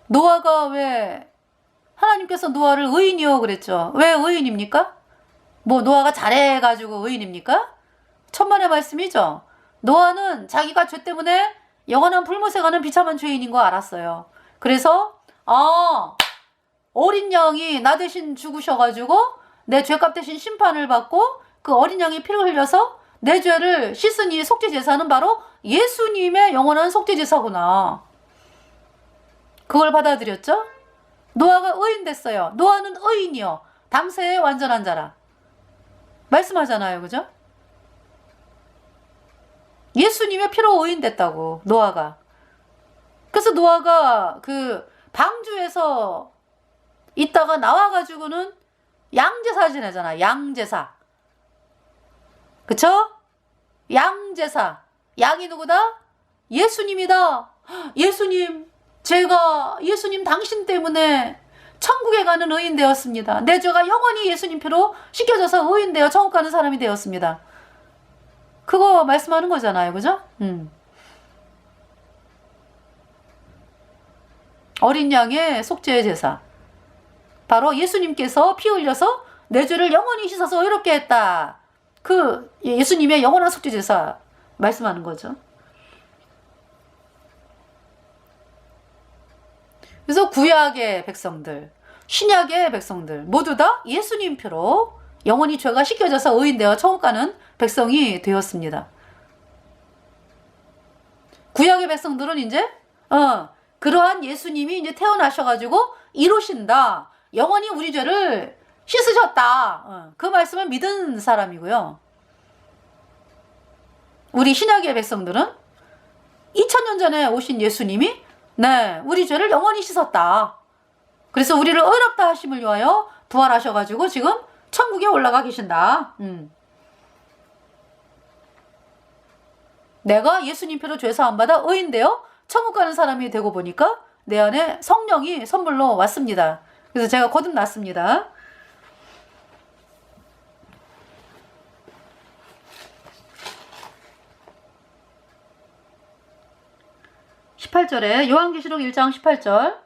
노아가 왜 하나님께서 노아를 의인이요 그랬죠. 왜 의인입니까? 뭐 노아가 잘해가지고 의인입니까? 천만의 말씀이죠. 노아는 자기가 죄 때문에 영원한 불못에 가는 비참한 죄인인 거 알았어요. 그래서 어린 양이 나 대신 죽으셔가지고 내 죄값 대신 심판을 받고 그 어린 양이 피를 흘려서 내 죄를 씻으니 속죄제사는 바로 예수님의 영원한 속죄제사구나. 그걸 받아들였죠? 노아가 의인 됐어요. 노아는 의인이요. 당세의 완전한 자라. 말씀하잖아요. 그죠? 예수님의 피로 의인 됐다고. 노아가. 그래서 노아가 그 방주에서 있다가 나와가지고는 양제사 지내잖아. 양제사. 그쵸? 양제사. 양이 누구다? 예수님이다. 예수님, 제가 예수님 당신 때문에 천국에 가는 의인 되었습니다. 내 죄가 영원히 예수님 피로 씻겨져서 의인 되어 천국 가는 사람이 되었습니다. 그거 말씀하는 거잖아요. 그죠? 어린 양의 속죄의 제사. 바로 예수님께서 피 흘려서 내 죄를 영원히 씻어서 의롭게 했다. 그 예수님의 영원한 속죄 제사 말씀하는 거죠. 그래서 구약의 백성들, 신약의 백성들 모두 다 예수님 피로 영원히 죄가 씻겨져서 의인되어 천국 가는 백성이 되었습니다. 구약의 백성들은 이제 그러한 예수님이 이제 태어나셔가지고 이루신다. 영원히 우리 죄를 씻으셨다. 그 말씀을 믿은 사람이고요. 우리 신약의 백성들은 2000년 전에 오신 예수님이 우리 죄를 영원히 씻었다. 그래서 우리를 의롭다 하심을 위하여 부활하셔가지고 지금 천국에 올라가 계신다. 내가 예수님 피로 죄 사함 받아 의인되어 천국 가는 사람이 되고 보니까 내 안에 성령이 선물로 왔습니다. 그래서 제가 거듭났습니다. 18절에 요한계시록 1장 18절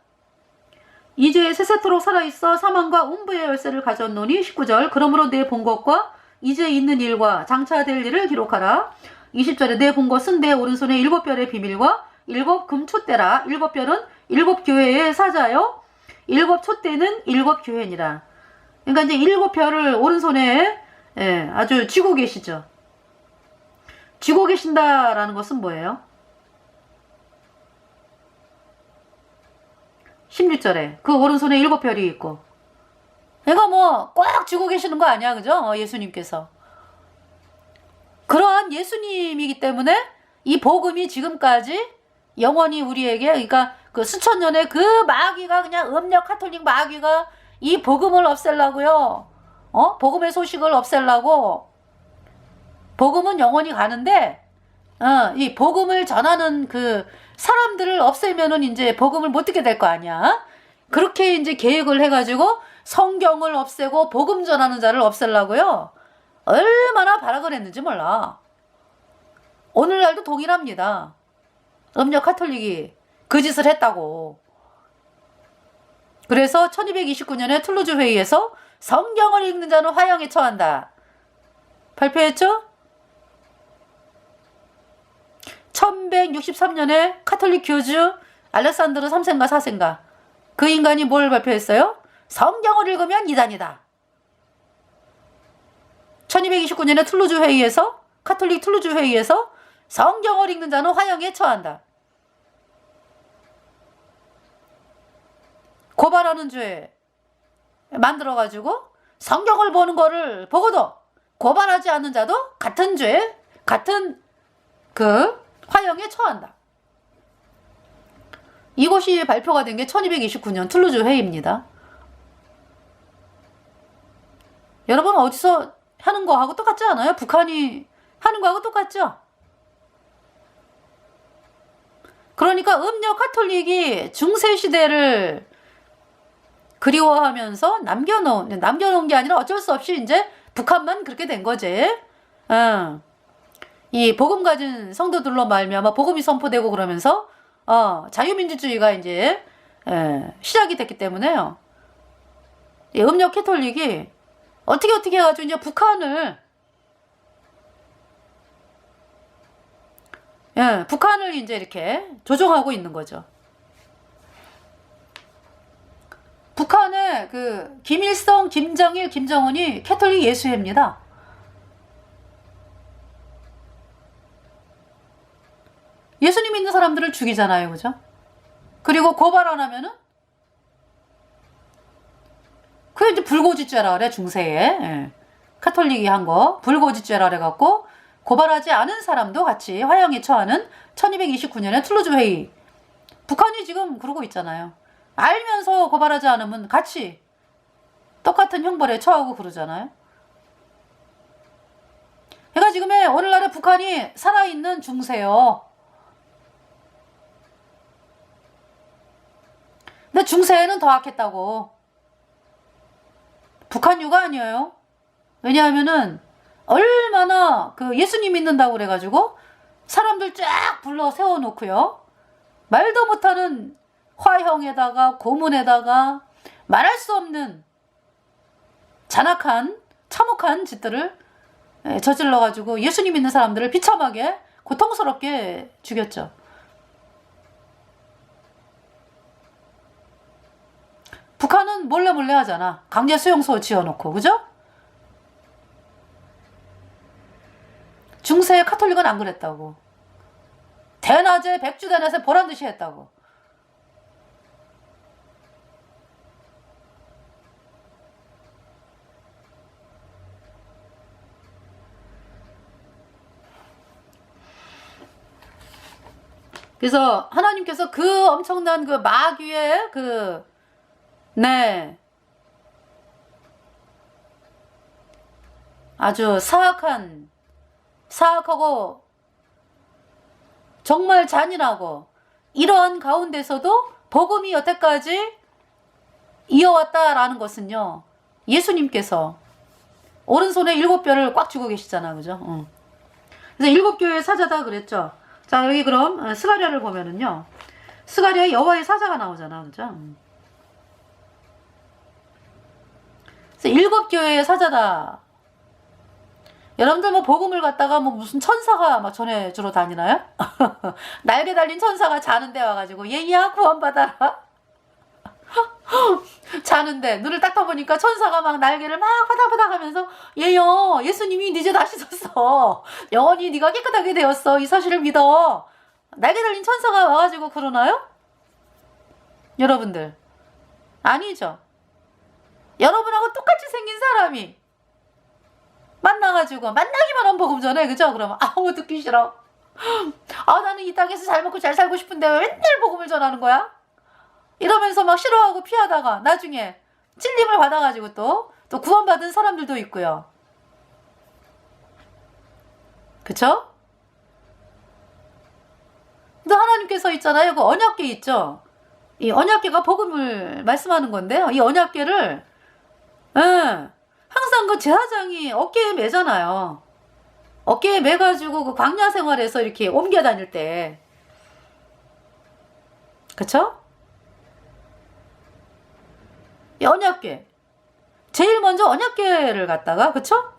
이제 세세토록 살아있어 사망과 음부의 열쇠를 가졌노니 19절 그러므로 내 본 것과 이제 있는 일과 장차 될 일을 기록하라. 20절에 내 본 것은 내 오른손에 7별의 비밀과 7 금촛대라. 7별은 7 교회의 사자요 7 촛대는 7 교회니라. 그러니까 이제 7별을 오른손에 아주 쥐고 계시죠. 쥐고 계신다라는 것은 뭐예요? 16절에 그 오른손에 7별이 있고, 그러니까 뭐 꽉 쥐고 계시는 거 아니야, 그죠? 예수님께서 그러한 예수님이기 때문에 이 복음이 지금까지 영원히 우리에게, 그러니까 그 수천 년의 그 마귀가, 그냥 음력 카톨릭 마귀가 이 복음을 없애려고요. 복음의 소식을 없애려고. 복음은 영원히 가는데, 이 복음을 전하는 그 사람들을 없애면은 이제 복음을 못 듣게 될 거 아니야. 그렇게 이제 계획을 해가지고 성경을 없애고 복음 전하는 자를 없애려고요. 얼마나 발악을 했는지 몰라. 오늘날도 동일합니다. 음력 카톨릭이 그 짓을 했다고. 그래서 1229년에 툴루즈 회의에서 성경을 읽는 자는 화형에 처한다 발표했죠? 1163년에 카톨릭 교주 알렉산드르 3세인가 4세인가 그 인간이 뭘 발표했어요? 성경을 읽으면 이단이다. 1229년에 툴루즈 회의에서, 카톨릭 툴루즈 회의에서 성경을 읽는 자는 화형에 처한다. 고발하는 죄 만들어가지고 성경을 보는 거를 보고도 고발하지 않는 자도 같은 죄, 같은 그 화형에 처한다. 이것이 발표가 된 게 1229년 툴루즈 회의입니다. 여러분 어디서 하는 거하고 똑같지 않아요? 북한이 하는 거하고 똑같죠? 그러니까 음력 카톨릭이 중세시대를 그리워하면서 남겨놓은 게 아니라 어쩔 수 없이 이제 북한만 그렇게 된 거지. 이 복음 가진 성도들로 말미암아 복음이 선포되고 그러면서 자유민주주의가 이제 시작이 됐기 때문에요. 이 음력 캐톨릭이 어떻게 해가지고 이제 북한을 이제 이렇게 조종하고 있는 거죠. 북한의 그 김일성, 김정일, 김정은이 캐톨릭 예수회입니다. 예수님 믿는 사람들을 죽이잖아요, 그죠? 그리고 고발 안 하면은 그게 이제 불고지죄라 그래, 중세에. 카톨릭이 한 거 불고지죄라 그래갖고 고발하지 않은 사람도 같이 화형에 처하는 1229년의 툴루즈 회의. 북한이 지금 그러고 있잖아요. 알면서 고발하지 않으면 같이 똑같은 형벌에 처하고 그러잖아요. 그러니까 지금의 오늘날의 북한이 살아있는 중세요. 근데 중세에는 더 악했다고. 북한유가 아니에요. 왜냐하면은 얼마나 그 예수님 믿는다고 그래가지고 사람들 쫙 불러 세워놓고요. 말도 못하는 화형에다가 고문에다가 말할 수 없는 잔악한 참혹한 짓들을 저질러가지고 예수님 믿는 사람들을 비참하게 고통스럽게 죽였죠. 북한은 몰래 하잖아. 강제 수용소 지어놓고, 그죠? 중세의 카톨릭은 안 그랬다고. 대낮에 백주대낮에 보란듯이 했다고. 그래서 하나님께서 그 엄청난 그 마귀의 아주 사악하고 정말 잔인하고 이러한 가운데서도 복음이 여태까지 이어왔다라는 것은요, 예수님께서 오른손에 7뼈를 꽉 쥐고 계시잖아, 그죠? 그래서 7교회의 사자다 그랬죠. 자, 여기 그럼 스가랴를 보면은요, 스가랴에 여호와의 사자가 나오잖아, 그죠? 그래서 7교회의 사자다. 여러분들 뭐 복음을 갖다가 뭐 무슨 천사가 막 전해주러 다니나요? 날개 달린 천사가 자는데 와가지고 얘야 구원받아라. 자는데 눈을 딱 떠보니까 천사가 막 날개를 막 바닥바닥 하면서 얘요 예수님이 네 죄 다 씻었어. 영원히 네가 깨끗하게 되었어. 이 사실을 믿어. 날개 달린 천사가 와가지고 그러나요? 여러분들 아니죠. 여러분하고 똑같이 생긴 사람이 만나가지고 만나기만 하면 복음 전해. 그죠? 그러면 아우 듣기 싫어. 아 나는 이 땅에서 잘 먹고 잘 살고 싶은데 왜 맨날 복음을 전하는 거야? 이러면서 막 싫어하고 피하다가 나중에 찔림을 받아가지고 또 구원받은 사람들도 있고요. 그쵸? 근데 하나님께서 있잖아요. 그 언약궤 있죠? 이 언약궤가 복음을 말씀하는 건데요. 이 언약궤를 항상 그 제사장이 어깨에 매잖아요. 어깨에 매가지고 그 광야 생활에서 이렇게 옮겨 다닐 때. 그쵸? 이 언약궤. 제일 먼저 언약궤를 갖다가, 그쵸?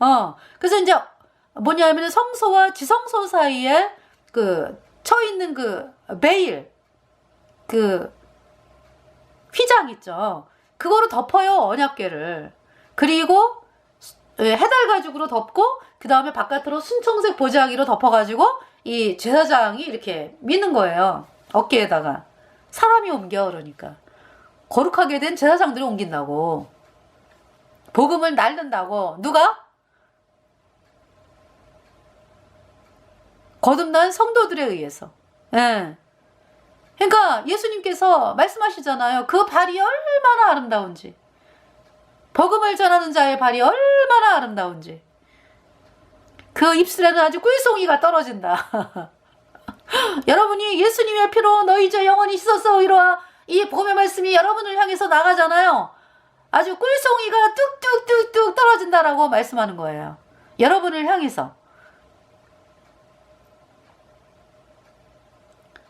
그래서 이제 뭐냐면 성소와 지성소 사이에 그 쳐 있는 그 베일, 그 휘장 있죠. 그거로 덮어요, 언약궤를. 그리고 해달 가죽으로 덮고 그 다음에 바깥으로 순청색 보자기로 덮어가지고 이 제사장이 이렇게 미는 거예요. 어깨에다가. 사람이 옮겨 그러니까. 거룩하게 된 제사장들이 옮긴다고. 복음을 날른다고. 누가? 거듭난 성도들에 의해서. 예. 그러니까 예수님께서 말씀하시잖아요. 그 발이 얼마나 아름다운지. 복음을 전하는 자의 발이 얼마나 아름다운지. 그 입술에는 아주 꿀송이가 떨어진다. 여러분이 예수님의 피로 너희 죄 영원히 씻었어 이러한 이 복음의 말씀이 여러분을 향해서 나가잖아요. 아주 꿀송이가 뚝뚝뚝뚝 떨어진다라고 말씀하는 거예요. 여러분을 향해서.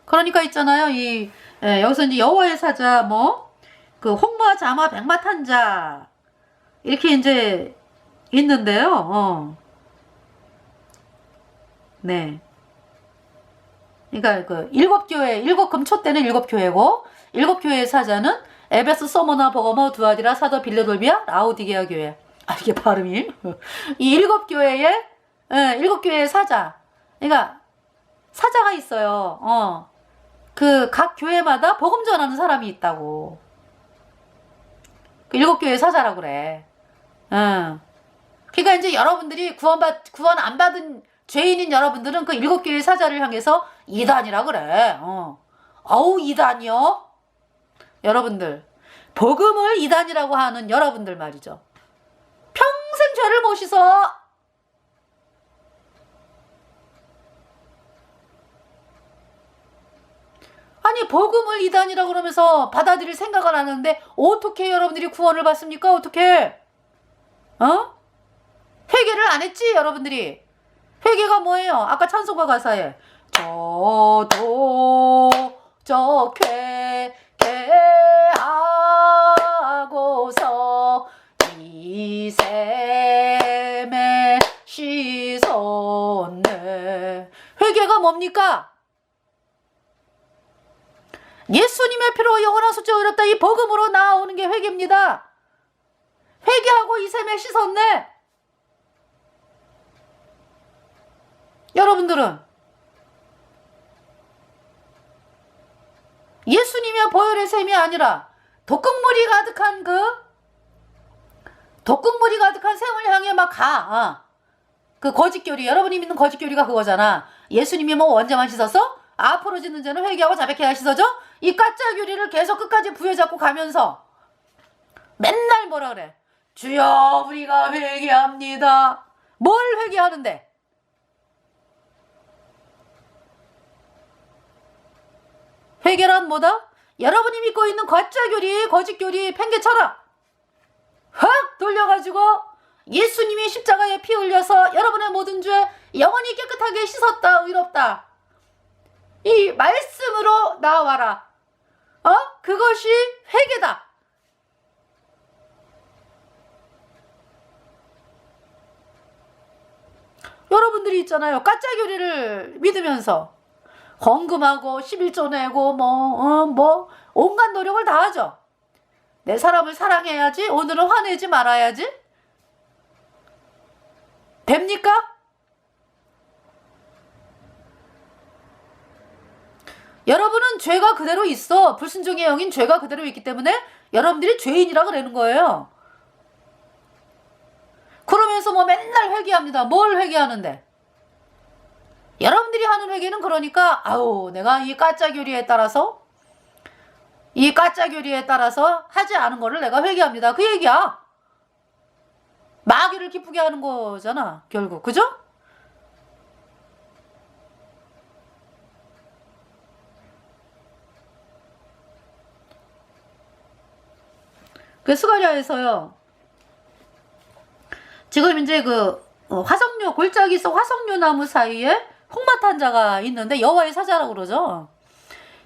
그러니까 있잖아요. 여기서 이제 여호와의 사자 그 홍마 자마 백마 탄자 이렇게 이제 있는데요. 네. 그러니까 그 일곱 금초 때는 일곱 교회고 일곱 교회의 사자는 에베소, 서머나, 버거머, 두아디라, 사도, 빌레돌비아, 라오디게아 교회. 이게 발음이. 이 일곱 교회의 사자. 그러니까 사자가 있어요. 그 각 교회마다 복음 전하는 사람이 있다고. 그 일곱 교회 사자라고 그래. 그러니까 이제 여러분들이 구원 안 받은 죄인인 여러분들은 그 일곱 교회 사자를 향해서 이단이라 그래. 아우 이단이요? 여러분들 복음을 이단이라고 하는 여러분들 말이죠. 평생 죄를 못 씻어. 아니 복음을 이단이라고 그러면서 받아들일 생각을 안 하는데 어떻게 여러분들이 구원을 받습니까? 어떻게? 회개를 안 했지 여러분들이. 회개가 뭐예요? 아까 찬송가 가사에 저도 회개하고서 이 샘에 씻었네. 회개가 뭡니까? 예수님의 피로 영원한 숫자를 얻었다. 이 복음으로 나오는 게 회개입니다. 회개하고 이 샘에 씻었네. 여러분들은 예수님의 보혈의 샘이 아니라 독극물이 가득한 샘을 향해 막 가. 그 거짓교리, 여러분이 믿는 거짓교리가 그거잖아. 예수님이 원죄만 씻었어? 앞으로 짓는 죄는 회개하고 자백해야 씻어져? 이 가짜 교리를 계속 끝까지 부여잡고 가면서 맨날 뭐라 그래? 주여 우리가 회개합니다. 뭘 회개하는데? 회개란 뭐다? 여러분이 믿고 있는 가짜 교리, 거짓 교리, 팽개 쳐라. 확 돌려가지고 예수님이 십자가에 피 흘려서 여러분의 모든 죄 영원히 깨끗하게 씻었다, 의롭다. 이 말씀으로 나와라. 그것이 회개다. 여러분들이 있잖아요. 가짜 교리를 믿으면서 헌금하고 11조 내고 온갖 노력을 다 하죠. 내 사람을 사랑해야지. 오늘은 화내지 말아야지. 됩니까? 여러분은 죄가 그대로 있어. 불순종의 영인 죄가 그대로 있기 때문에 여러분들이 죄인이라 그러는 거예요. 그러면서 뭐 맨날 회개합니다. 뭘 회개하는데? 여러분들이 하는 회개는 그러니까 아우 내가 이 가짜 교리에 따라서 하지 않은 거를 내가 회개합니다. 그 얘기야. 마귀를 기쁘게 하는 거잖아. 결국. 그죠? 그 스가랴에서요. 지금 이제 그 화석류 골짜기 속 화석류 나무 사이에 홍마탄 자가 있는데 여호와의 사자라고 그러죠.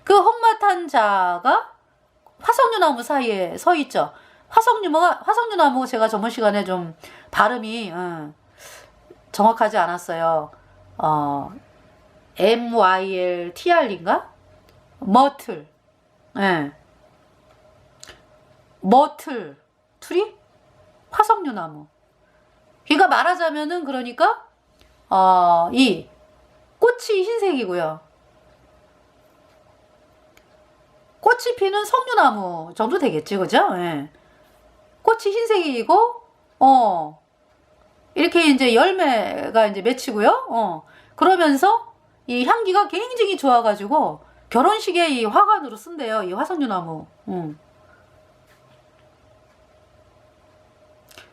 그 홍마탄 자가 화석류 나무 사이에 서 있죠. 화석류 나무 제가 저번 시간에 좀 발음이 정확하지 않았어요. MYLTR인가? 머틀. 예. 머틀. 트리? 화석류 나무. 그러니까 말하자면은 그러니까 이 꽃이 흰색이고요. 꽃이 피는 석류나무 정도 되겠지, 그죠? 예. 꽃이 흰색이고, 이렇게 이제 열매가 이제 맺히고요. 그러면서 이 향기가 굉장히 좋아가지고 결혼식에 이 화관으로 쓴대요, 이 화석류나무.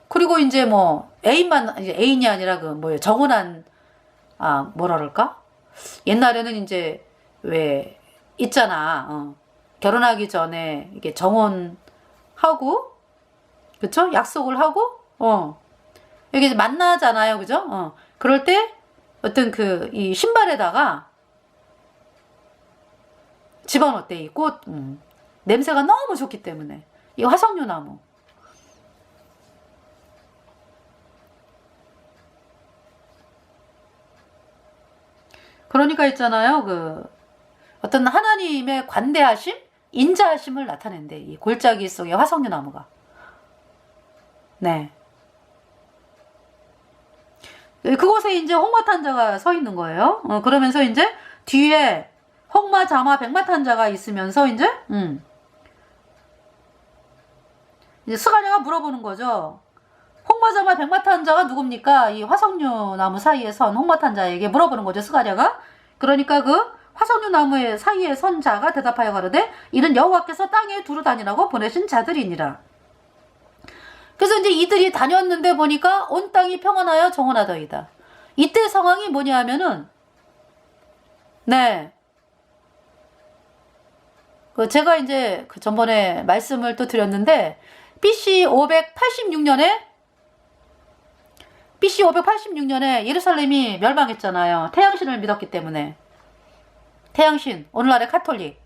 그리고 이제 뭐 애인이 아니라 그 뭐예요, 정혼한 뭐라 그럴까? 옛날에는 이제 왜 있잖아. 결혼하기 전에 이게 정혼하고, 그쵸? 약속을 하고, 여기 만나잖아요. 그죠? 그럴 때 어떤 이 신발에다가 집어넣대, 이 꽃. 냄새가 너무 좋기 때문에. 이 화석류나무. 그러니까 있잖아요. 어떤 하나님의 관대하심? 인자하심을 나타낸대. 이 골짜기 속의 화석류나무가. 네. 그곳에 이제 홍마탄자가 서 있는 거예요. 그러면서 이제 뒤에 홍마, 자마, 백마탄자가 있으면서 이제 스가랴가 물어보는 거죠. 홍마, 자마, 백마탄자가 누굽니까? 이 화석류나무 사이에 선 홍마탄자에게 물어보는 거죠, 스가랴가. 그러니까 그 화석류나무의 사이에 선 자가 대답하여 가로되 이는 여호와께서 땅에 두루 다니라고 보내신 자들이니라. 그래서 이제 이들이 다녔는데 보니까 온 땅이 평안하여 정원하더이다. 이때 상황이 뭐냐 하면은, 네. 제가 이제 전번에 말씀을 또 드렸는데, BC 586년에 예루살렘이 멸망했잖아요. 태양신을 믿었기 때문에. 태양신, 오늘날의 카톨릭.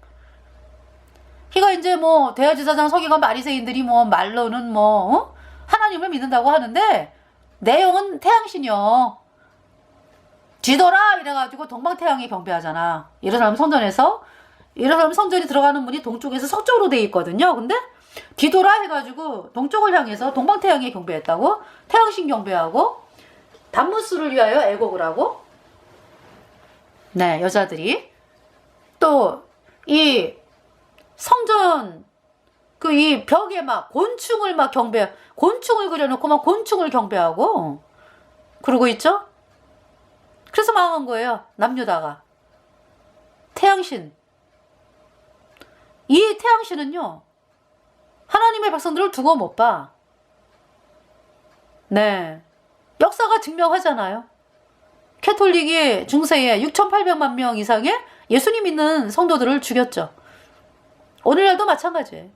그러니까 이제 뭐 대제사장 서기관 바리새인들이 뭐 말로는 하나님을 믿는다고 하는데 내용은 태양신이요. 뒤돌아 이래가지고 동방태양이 경배하잖아. 예루살렘 성전이 들어가는 문이 동쪽에서 서쪽으로 돼 있거든요. 근데 뒤돌아 해가지고 동쪽을 향해서 동방태양이 경배했다고. 태양신 경배하고 단무스를 위하여 애곡을 하고, 네, 여자들이 또 이 성전 이 벽에 막 곤충을 그려놓고 막 곤충을 경배하고 그러고 있죠. 그래서 망한 거예요, 남유다가. 태양신, 이 태양신은요 하나님의 백성들을 두고 못 봐. 네, 역사가 증명하잖아요. 캐톨릭이 중세에 6,800만 명 이상의 예수님 믿는 성도들을 죽였죠. 오늘날도 마찬가지예요.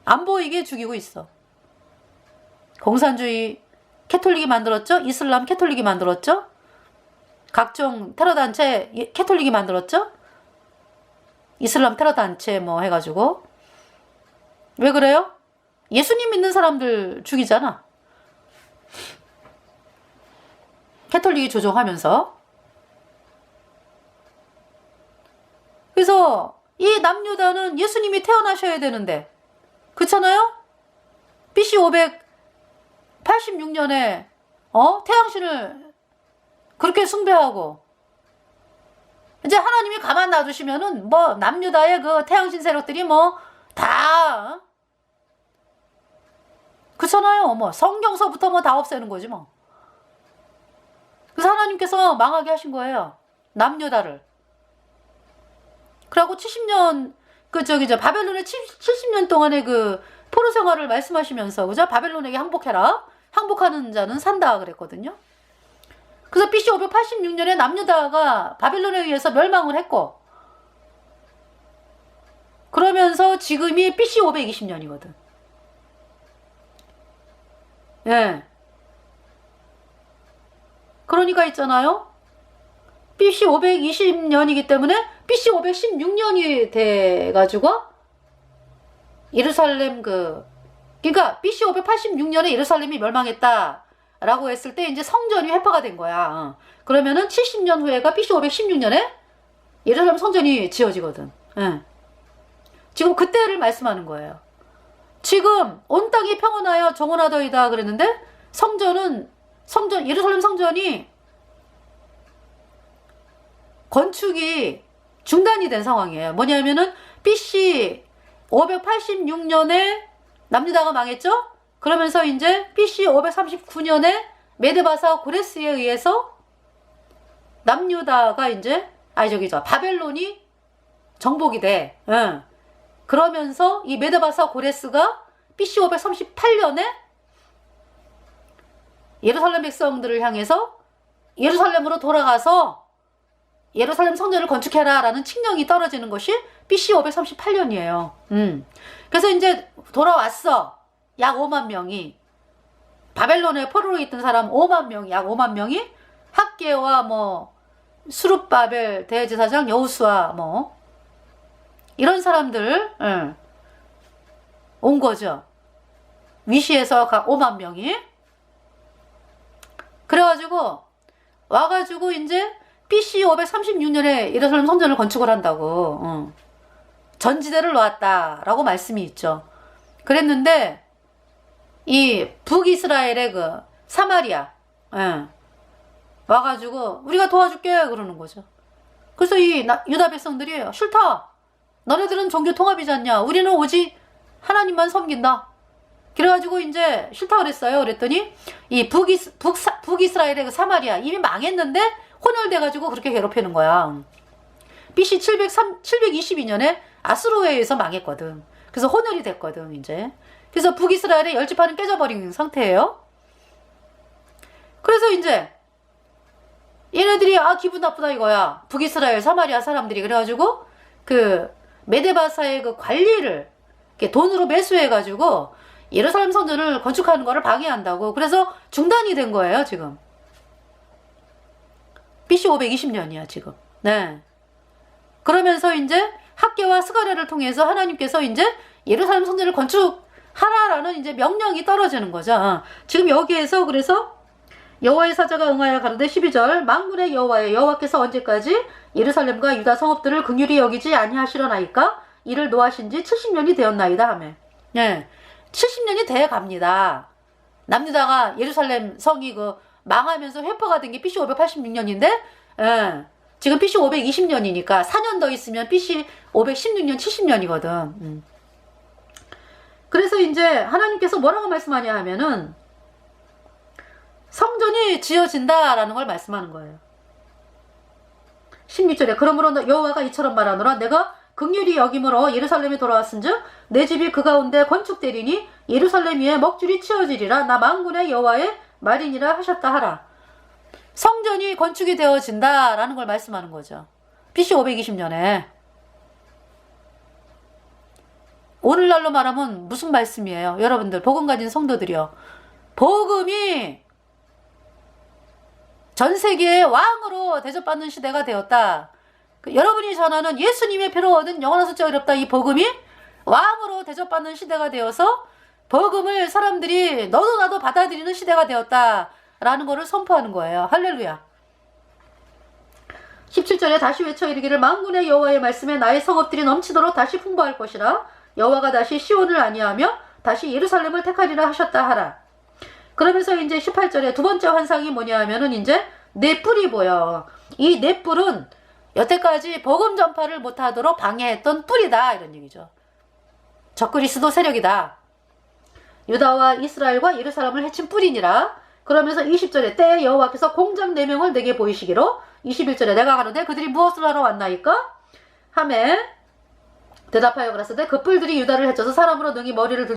안 보이게 죽이고 있어. 공산주의 캐톨릭이 만들었죠. 이슬람 캐톨릭이 만들었죠. 각종 테러단체 캐톨릭이 만들었죠. 이슬람 테러단체 뭐 해가지고. 왜 그래요? 예수님 믿는 사람들 죽이잖아. 캐톨릭이 조종하면서. 그래서 이 남유다는 예수님이 태어나셔야 되는데, 그렇잖아요? BC 586년에 태양신을 그렇게 숭배하고, 이제 하나님이 가만 놔두시면은 뭐 남유다의 그 태양신 세력들이 뭐 다, 그렇잖아요. 뭐 성경서부터 뭐 다 없애는 거지 뭐. 그래서 하나님께서 망하게 하신 거예요. 남유다를. 그리고 70년 바벨론의 70년 동안의 그 포로 생활을 말씀하시면서 그죠? 바벨론에게 항복해라. 항복하는 자는 산다 그랬거든요. 그래서 BC 586년에 남유다가 바벨론에 의해서 멸망을 했고, 그러면서 지금이 BC 520년이거든. 예. 그러니까 있잖아요. BC 520년이기 때문에 BC 516년이 돼가지고 예루살렘 그러니까 BC 586년에 예루살렘이 멸망했다라고 했을 때 이제 성전이 회파가 된 거야. 그러면은 70년 후에가 BC 516년에 예루살렘 성전이 지어지거든. 예. 지금 그때를 말씀하는 거예요. 지금 온 땅이 평온하여 정원하더이다 그랬는데 예루살렘 성전이 건축이 중단이 된 상황이에요. 뭐냐면은 BC 586년에 남유다가 망했죠? 그러면서 이제 BC 539년에 메데바사 고레스에 의해서 남유다가 이제 바벨론이 정복이 돼. 응. 그러면서 이 메데바사 고레스가 BC 538년에 예루살렘 백성들을 향해서 예루살렘으로 돌아가서 예루살렘 성전을 건축해라 라는 칙령이 떨어지는 것이 BC 538년이에요. 그래서 이제 돌아왔어. 약 5만 명이. 바벨론에 포로로 있던 사람 5만 명, 약 5만 명이 학계와 뭐 수룹바벨 대제사장 여호수아 뭐 이런 사람들 온 거죠. 위시에서 각 5만 명이. 그래가지고 와가지고 이제 BC 536년에 예루살렘 성전을 건축을 한다고 전지대를 놓았다라고 말씀이 있죠. 그랬는데 이 북이스라엘의 그 사마리아 와가지고 우리가 도와줄게 그러는 거죠. 그래서 이 유다 백성들이 싫다. 너네들은 종교 통합이지 않냐. 우리는 오직 하나님만 섬긴다. 그래가지고 이제 싫다 그랬어요. 그랬더니 이 북이스라엘의 그 사마리아 이미 망했는데 혼혈돼가지고 그렇게 괴롭히는 거야. BC 722년에 아수르에 의해서 망했거든. 그래서 혼혈이 됐거든 이제. 그래서 북이스라엘의 10지파는 깨져버린 상태예요. 그래서 이제 얘네들이 기분 나쁘다 이거야. 북이스라엘 사마리아 사람들이. 그래가지고 그 메데바사의 그 관리를 이렇게 돈으로 매수해가지고 예루살렘 성전을 건축하는 거를 방해한다고. 그래서 중단이 된 거예요 지금. BC 520년이야 지금. 네. 그러면서 이제 학계와 스가랴를 통해서 하나님께서 이제 예루살렘 성전을 건축하라라는 이제 명령이 떨어지는 거죠. 지금 여기에서 그래서 여호와의 사자가 응하여 가로되 12절 만군의 여호와께서 언제까지 예루살렘과 유다 성읍들을 긍휼히 여기지 아니하시려나이까 이를 노하신 지 70년이 되었나이다 하며. 네. 70년이 돼 갑니다. 남유다가 예루살렘 성이 망하면서 회포가 된 게 BC 586년인데 지금 BC 520년이니까 4년 더 있으면 BC 516년 70년이거든. 그래서 이제 하나님께서 뭐라고 말씀하냐 하면은 성전이 지어진다라는 걸 말씀하는 거예요. 16절에 그러므로 여호와가 이처럼 말하노라 내가 긍휼히 여김으로 예루살렘에 돌아왔은즉 내 집이 그 가운데 건축되리니 예루살렘 위에 먹줄이 치어지리라 나 만군의 여호와의 말이니라 하셨다 하라. 성전이 건축이 되어진다라는 걸 말씀하는 거죠. BC 520년에. 오늘날로 말하면 무슨 말씀이에요? 여러분들 복음 가진 성도들이요. 복음이 전 세계의 왕으로 대접받는 시대가 되었다. 여러분이 전하는 예수님의 피로 얻은 영원한 숫자 어렵다. 이 복음이 왕으로 대접받는 시대가 되어서 복음을 사람들이 너도 나도 받아들이는 시대가 되었다라는 것을 선포하는 거예요. 할렐루야. 17절에 다시 외쳐 이르기를 만군의 여호와의 말씀에 나의 성읍들이 넘치도록 다시 풍부할 것이라 여호와가 다시 시온을 아니하며 다시 예루살렘을 택하리라 하셨다 하라. 그러면서 이제 18절에 두 번째 환상이 뭐냐 하면은 이제 넷불이 보여. 이 넷불은 여태까지 복음 전파를 못하도록 방해했던 뿔이다 이런 얘기죠. 적그리스도 세력이다. 유다와 이스라엘과 예루살렘을 해친 뿔이니라. 그러면서 20절에 때에 여호와께서 공작 4명을 내게 보이시기로 21절에 내가 가는데 그들이 무엇을 하러 왔나이까? 하매 대답하여 그랬으되 그 뿔들이 유다를 해쳐서 사람으로 능히 머리를 들